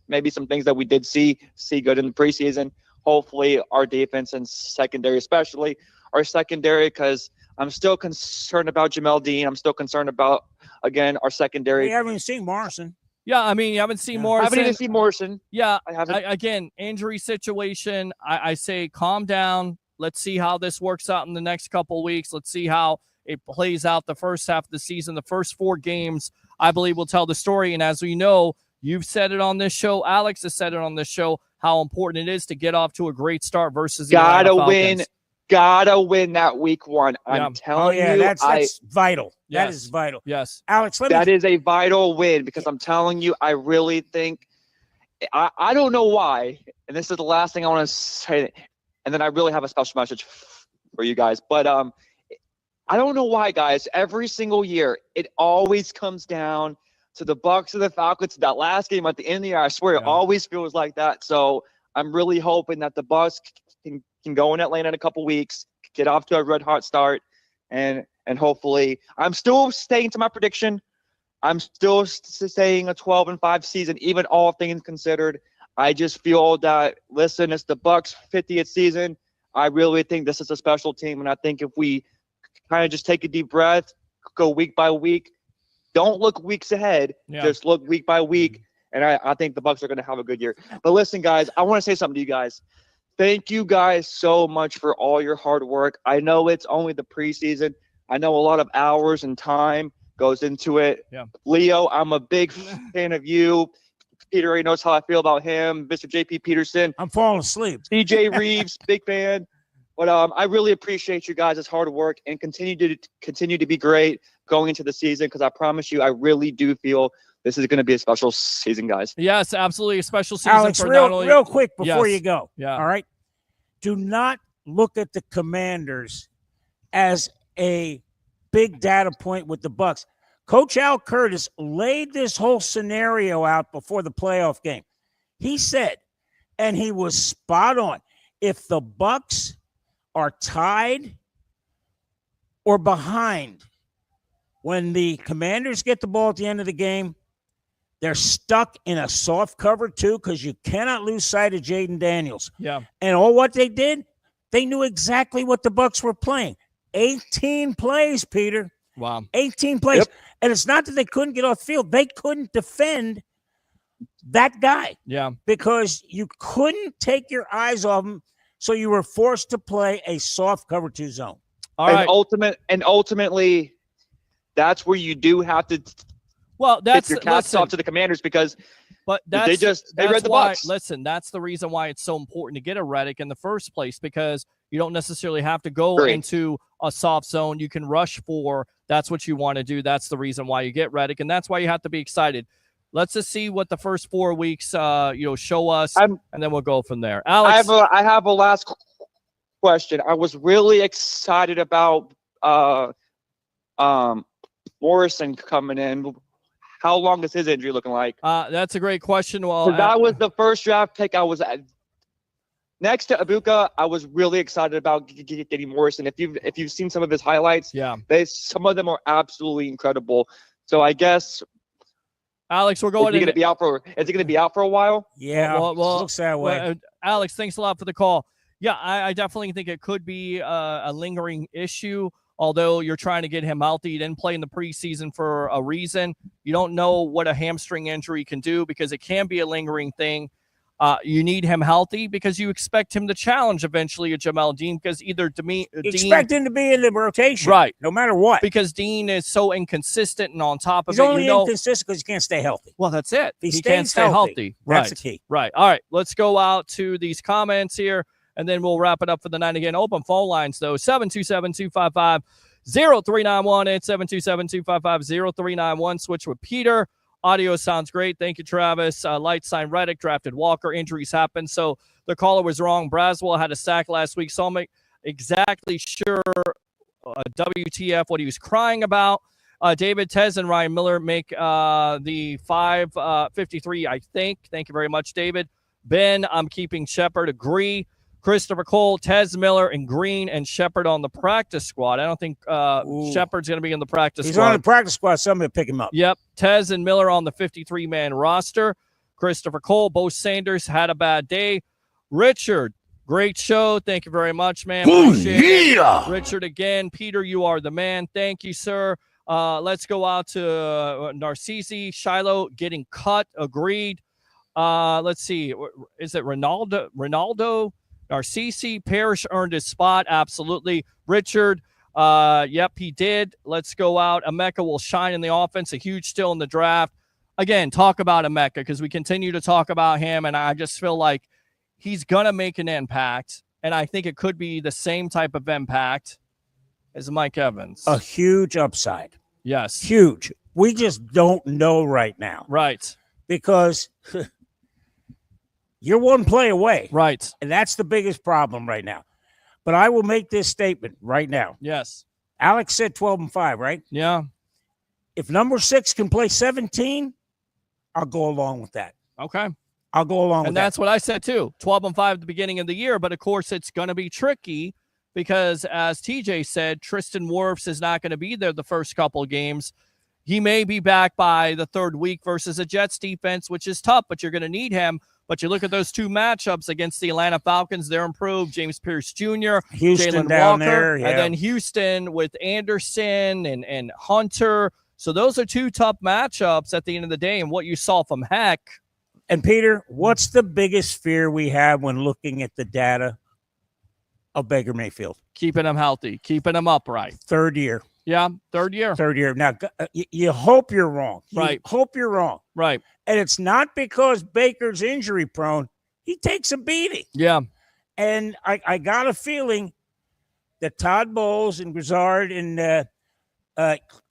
maybe some things that we did see good in the preseason, hopefully our defense and secondary, especially our secondary, because I'm still concerned about Jamel Dean. I'm still concerned about, again, our secondary. We haven't seen Morrison. Yeah, you haven't seen Morrison. I haven't even seen Morrison. Yeah, I haven't. Again, injury situation. I say calm down. Let's see how this works out in the next couple of weeks. Let's see how it plays out the first half of the season. The first 4 games, I believe, will tell the story. And as we know, you've said it on this show. Alex has said it on this show, how important it is to get off to a great start versus the Atlanta Falcons. Gotta win that week 1. I'm telling you. That's vital. Yes. That is vital. Yes. Alex, that is a vital win because I'm telling you, I really think I don't know why, and this is the last thing I want to say, and then I really have a special message for you guys. But I don't know why, guys. Every single year, it always comes down to the Bucs and the Falcons. That last game at the end of the year, I swear, it always feels like that. So I'm really hoping that the Bucs can go in Atlanta in a couple weeks, get off to a red hot start, and hopefully, I'm still staying to my prediction. I'm still saying a 12-5 season, even all things considered. I just feel that, listen, it's the Bucs' 50th season. I really think this is a special team, and I think if we kind of just take a deep breath, go week by week, don't look weeks ahead, just look week by week, and I think the Bucs are going to have a good year. But listen, guys, I want to say something to you guys. thank you guys so much for all your hard work. I know it's only the preseason. I know a lot of hours and time goes into it. Yeah. Leo, I'm a big fan of you. Peter already knows how I feel about him. Mr. JP Peterson. I'm falling asleep. DJ Reeves, big fan. But I really appreciate you guys' hard work and continue to be great going into the season, because I promise you, I really do feel this is going to be a special season, guys. Yes, absolutely. A special season Alex, for real, not only, real quick before Yes. you go. Yeah. All right. Do not look at the Commanders as a big data point with the Bucs. Coach Al Curtis laid this whole scenario out before the playoff game. He said, and he was spot on, if the Bucs are tied or behind when the Commanders get the ball at the end of the game, they're stuck in a soft cover too, because you cannot lose sight of Jaden Daniels. Yeah. And all what they did, they knew exactly what the Bucs were playing. 18 plays, Peter. Wow. 18 plays. Yep. And it's not that they couldn't get off the field. They couldn't defend that guy Yeah. because you couldn't take your eyes off him. So you were forced to play a soft cover 2 zone. All and right. Ultimately, that's where you do have to Well, that's tip your caps listen, off to the Commanders, because but they that's read the why. Bucs. Listen, that's the reason why it's so important to get a Reddick in the first place, because you don't necessarily have to go Great. into a soft zone. You can rush 4. That's what you want to do. That's the reason why you get Reddick, and that's why you have to be excited. Let's just see what the first 4 weeks, show us, and then we'll go from there. Alex, I have a last question. I was really excited about Morrison coming in. How long is his injury looking like? that's a great question. Well, That was the first draft pick I was at. Next to Ibuka, I was really excited about getting Morrison. If you've seen some of his highlights, yeah, some of them are absolutely incredible. So I guess Alex, we're is going he going to be out for? Is he going to be out for a while? Yeah, Well, looks that way. Alex, thanks a lot for the call. Yeah, I definitely think it could be a lingering issue, although you're trying to get him healthy. He didn't play in the preseason for a reason. You don't know what a hamstring injury can do, because it can be a lingering thing. You need him healthy because you expect him to challenge eventually a Jamel Dean, because either You expect him to be in the rotation. Right. No matter what. Because Dean is so inconsistent and on top of He's it. only inconsistent because he can't stay healthy. Well, that's it. If He can't stays stay healthy. Right. That's the key. Right. All right. Let's go out to these comments here, and then we'll wrap it up for the night. Again, open phone lines, though, 727-255-0391 and 727-255-0391. Switch with Peter. Audio sounds great. Thank you, Travis. Light sign Reddick, drafted Walker. Injuries happen. So the caller was wrong. Braswell had a sack last week, so I'm not exactly sure WTF what he was crying about. David Tez and Ryan Miller make the 5:53, I think. Thank you very much, David. Ben, I'm keeping Shepard. Agree. Christopher Cole, Tez Miller, and Green and Shepard on the practice squad. I don't think Shepard's going to be in the practice squad. He's on the practice squad. Somebody pick him up. Yep. Tez and Miller on the 53-man roster. Christopher Cole, Bo Sanders had a bad day. Richard, great show. Thank you very much, man. Appreciate it. Richard again. Peter, you are the man. Thank you, sir. Let's go out to Narcisi. Shiloh getting cut. Agreed. Let's see. Is it Ronaldo? Narcisi. Parrish earned his spot. Absolutely. Richard. Yep, he did. Let's go out. Emeka will shine in the offense. A huge steal in the draft. Again, talk about Emeka, because we continue to talk about him, and I just feel like he's going to make an impact, and I think it could be the same type of impact as Mike Evans. A huge upside. Yes. Huge. We just don't know right now. Right. Because you're one play away. Right. And that's the biggest problem right now. But I will make this statement right now. Yes. Alex said 12-5, right? Yeah. If number 6 can play 17, I'll go along with that. Okay. I'll go along with And that. that's what I said too. 12-5 at the beginning of the year, but of course it's going to be tricky because, as TJ said, Tristan Wirfs is not going to be there the first couple of games. He may be back by the third week versus a Jets defense, which is tough, but you're going to need him. But you look at those 2 matchups against the Atlanta Falcons, they're improved. James Pierce Jr., Houston Jalen down Walker, there, yeah. and then Houston with Anderson and Hunter. So those are 2 tough matchups at the end of the day. And what you saw from Heck, And Peter, what's the biggest fear we have when looking at the data of Baker Mayfield? Keeping him healthy, keeping him upright. Third year. Yeah, third year. Now, you hope you're wrong. Right. Hope you're wrong. Right. And it's not because Baker's injury prone. He takes a beating. Yeah. And I got a feeling that Todd Bowles and Grizzard and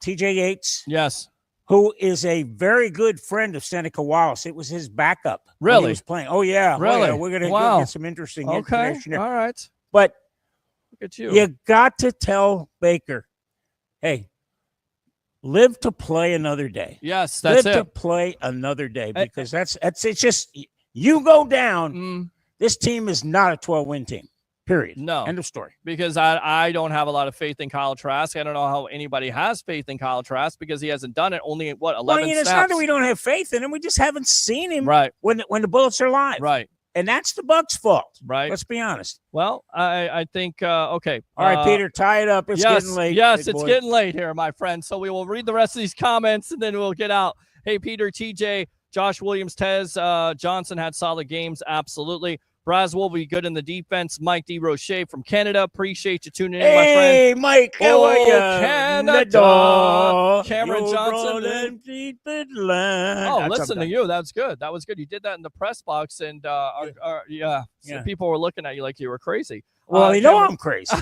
T.J. Yates, Yes. who is a very good friend of Seneca Wallace. It was his backup. when Really? he was playing. Oh, yeah. Really? Oh, yeah. We're going Wow. to get some interesting Okay. information there. All right. But Look at you. you got to tell Baker, hey, live to play another day. Yes, that's live to it. play another day, because it's just you go down. This team is not a 12-win team. Period. No. End of story. Because I don't have a lot of faith in Kyle Trask. I don't know how anybody has faith in Kyle Trask because he hasn't done it. Only 11 Well, it's not snaps. that we don't have faith in him. We just haven't seen him Right. when the Bullets are live. Right. And that's the Bucs' fault. Right. Let's be honest. Well, I think okay. All right, Peter, tie it up. It's getting late. Yes, big it's boy. getting late here, my friend. So we will read the rest of these comments and then we'll get out. Hey, Peter, TJ, Josh Williams, Tez Johnson had solid games. Absolutely. Braswell will be good in the defense. Mike D. Roche from Canada. Appreciate you tuning in, my friend. Hey, Mike, how are you? Canada. Cameron Your Johnson. brother deep in land. Oh, That's listen to something. you. That was good. That was good. You did that in the press box, and so people were looking at you like you were crazy. Well, they know I'm crazy.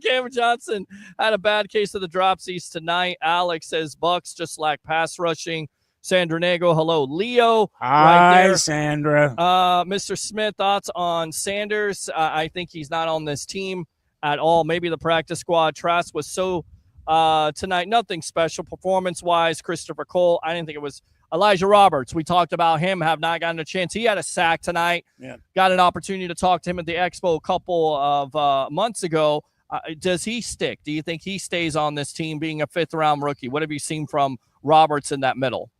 Cameron Johnson had a bad case of the dropsies tonight. Alex says Bucs just lack pass rushing. Sandra Nago, hello, Leo. Hi, right there. Sandra. Mr. Smith, thoughts on Sanders? I think he's not on this team at all. Maybe the practice squad. Trask was so tonight, nothing special performance-wise. Christopher Cole, I didn't think it was. Elijah Roberts, we talked about him, have not gotten a chance. He had a sack tonight. Yeah. Got an opportunity to talk to him at the Expo a couple of months ago. Does he stick? Do you think he stays on this team being a fifth-round rookie? What have you seen from Roberts in that middle?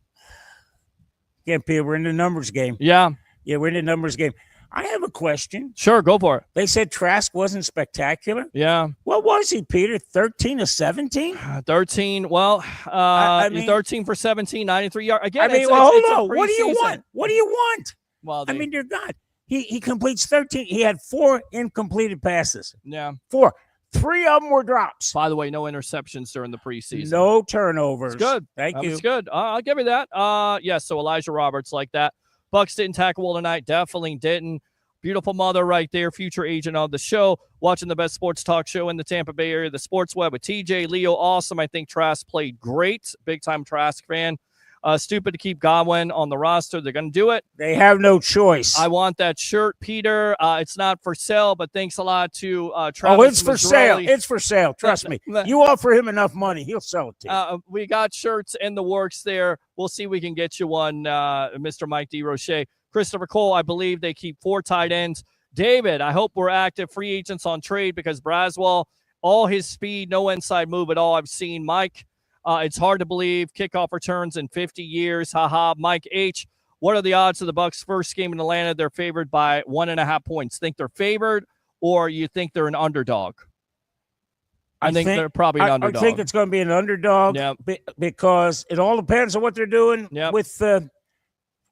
Yeah, Peter, we're in the numbers game. Yeah. Yeah, we're in the numbers game. I have a question. Sure, go for it. They said Trask wasn't spectacular. Yeah. What was he, Peter? 13 of 17? 13. Well, I mean, 13 for 17, 93 yards. Again, hold on. What do you want? What do you want? Well, I mean, dear God, he completes 13. He had 4 incompleted passes. Yeah. 4. 3 of them were drops. By the way, no interceptions during the preseason. No turnovers. It's good. Thank you. It's good. I'll give you that. So Elijah Roberts like that. Bucs didn't tackle well tonight. Definitely didn't. Beautiful mother right there, future agent of the show, watching the best sports talk show in the Tampa Bay area, the Sports Web with TJ, Leo, awesome. I think Trask played great. Big-time Trask fan. Stupid to keep Godwin on the roster. They're going to do it. They have no choice. I want that shirt, Peter. It's not for sale, but thanks a lot to Travis. Oh, it's for sale. It's for sale. Trust me. You offer him enough money, he'll sell it to you. We got shirts in the works there. We'll see if we can get you one, Mr. Mike D. Roche. Christopher Cole, I believe they keep 4 tight ends. David, I hope we're active free agents on trade because Braswell, all his speed, no inside move at all. I've seen Mike. It's hard to believe kickoff returns in 50 years. Haha. Mike H. What are the odds of the Bucs' first game in Atlanta? They're favored by 1.5 points. Think they're favored, or you think they're an underdog? I think they're probably an underdog. I think it's going to be an underdog because it all depends on what they're doing with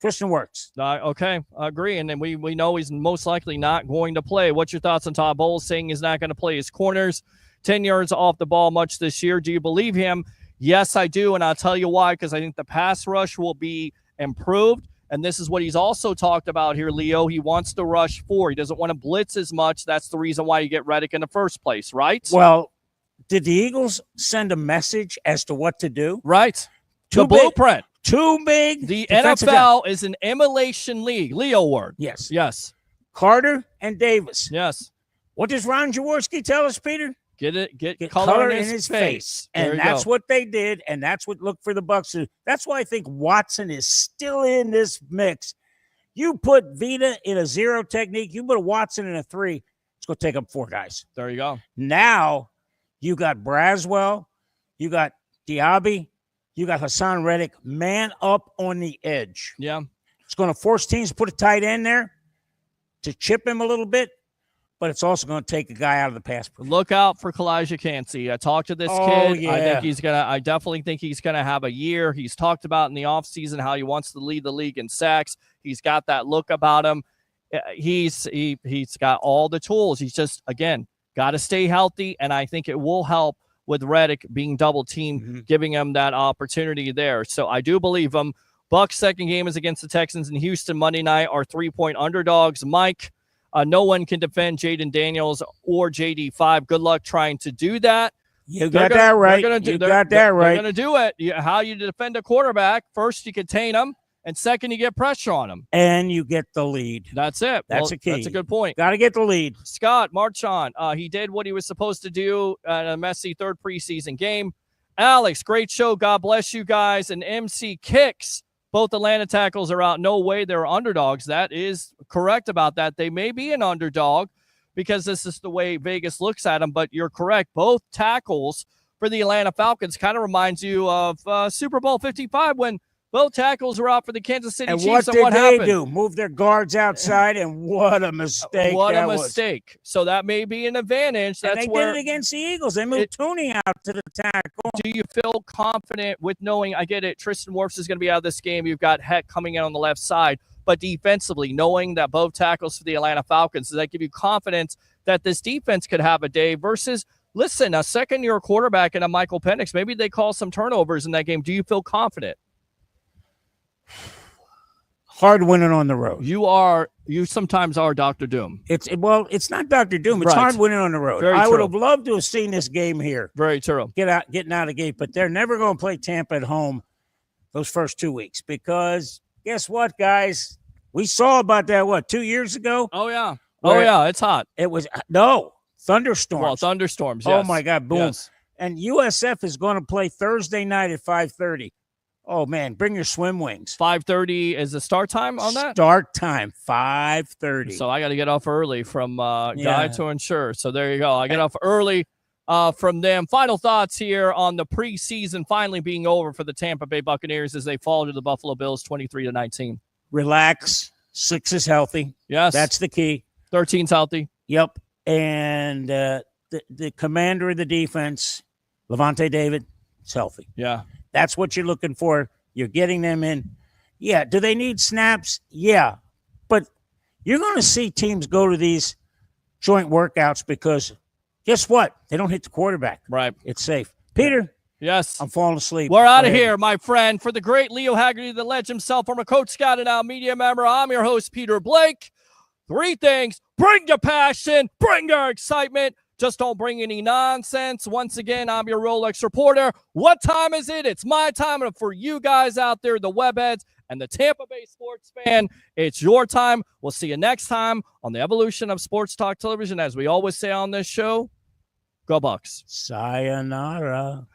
Christian Works. Okay, I agree. And then we know he's most likely not going to play. What's your thoughts on Todd Bowles saying he's not going to play his corners? 10 yards off the ball much this year. Do you believe him? Yes, I do, and I'll tell you why, because I think the pass rush will be improved, and this is what he's also talked about here, Leo. He wants to rush 4. He doesn't want to blitz as much. That's the reason why you get Reddick in the first place, right? Well, did the Eagles send a message as to what to do? Right. The blueprint. Too big. The NFL is an emulation league. Leo word. Yes. Yes. Carter and Davis. Yes. What does Ron Jaworski tell us, Peter? Get color in his face. And that's what they did, and that's what looked for the Bucs. That's why I think Watson is still in this mix. You put Vita in a 0 technique, you put Watson in a 3, it's going to take up 4 guys. There you go. Now you got Braswell, you got Diaby, you got Hassan Reddick, man up on the edge. Yeah. It's going to force teams to put a tight end there to chip him a little bit. but it's also going to take a guy out of the pass. Look out for Kalijah Cansey. I talked to this kid. Yeah. I definitely think he's gonna have a year. He's talked about in the offseason how he wants to lead the league in sacks. He's got that look about him. He's got all the tools. He's just, again, got to stay healthy, and I think it will help with Reddick being double teamed, giving him that opportunity there. So I do believe him. Bucs' second game is against the Texans in Houston Monday night, are 3-point underdogs. Mike, no one can defend Jaden Daniels or JD5. Good luck trying to do that. You got that right. They're going to do it. How you defend a quarterback, first you contain them, and second you get pressure on them. And you get the lead. That's it. That's a key. That's a good point. Got to get the lead. Scott Marchand, he did what he was supposed to do at a messy third preseason game. Alex, great show. God bless you guys. And MC Kicks. Both Atlanta tackles are out. No way they're underdogs. That is correct about that. They may be an underdog because this is the way Vegas looks at them, but you're correct. Both tackles for the Atlanta Falcons kind of reminds you of Super Bowl 55 when both tackles were out for the Kansas City Chiefs. And what did they do? Move their guards outside, and what a mistake. What a mistake. So that may be an advantage. And they did it against the Eagles. They moved Tooney out to the tackle. Do you feel confident with knowing, I get it, Tristan Wirfs is going to be out of this game. You've got Heck coming in on the left side. But defensively, knowing that both tackles for the Atlanta Falcons, does that give you confidence that this defense could have a day versus, listen, a second-year quarterback and a Michael Penix, maybe they call some turnovers in that game. Do you feel confident? Hard winning on the road. You sometimes are Dr. Doom. It's not Dr. Doom. It's hard winning on the road. I would have loved to have seen this game here. Very true. Getting out of the gate, but they're never going to play Tampa at home those first 2 weeks because guess what, guys? We saw about that 2 years ago. Oh yeah, it's hot. It was thunderstorms. Well, thunderstorms. Oh yes. my God, boom! Yes. And USF is going to play Thursday night at 5:30. Oh, man, bring your swim wings. 5:30 is the start time on that? Start time, 5:30. So I got to get off early from Guide to Ensure. So there you go. I get off early from them. Final thoughts here on the preseason finally being over for the Tampa Bay Buccaneers as they fall to the Buffalo Bills 23-19. Relax. 6 is healthy. Yes. That's the key. 13's healthy. Yep. And the commander of the defense, Levante David, is healthy. Yeah. That's what you're looking for. You're getting them in. Yeah. Do they need snaps? Yeah. But you're going to see teams go to these joint workouts because guess what? They don't hit the quarterback. Right. It's safe. Peter. Yes. I'm falling asleep. We're out of here, my friend. For the great Leo Haggerty, the legend himself, former Coach Scott and now media member, I'm your host, Peter Blake. 3 things. Bring your passion. Bring your excitement. Just don't bring any nonsense. Once again, I'm your Rolex reporter. What time is it? It's my time. And for you guys out there, the webheads and the Tampa Bay sports fan, it's your time. We'll see you next time on the evolution of Sports Talk Television. As we always say on this show, go Bucs. Sayonara.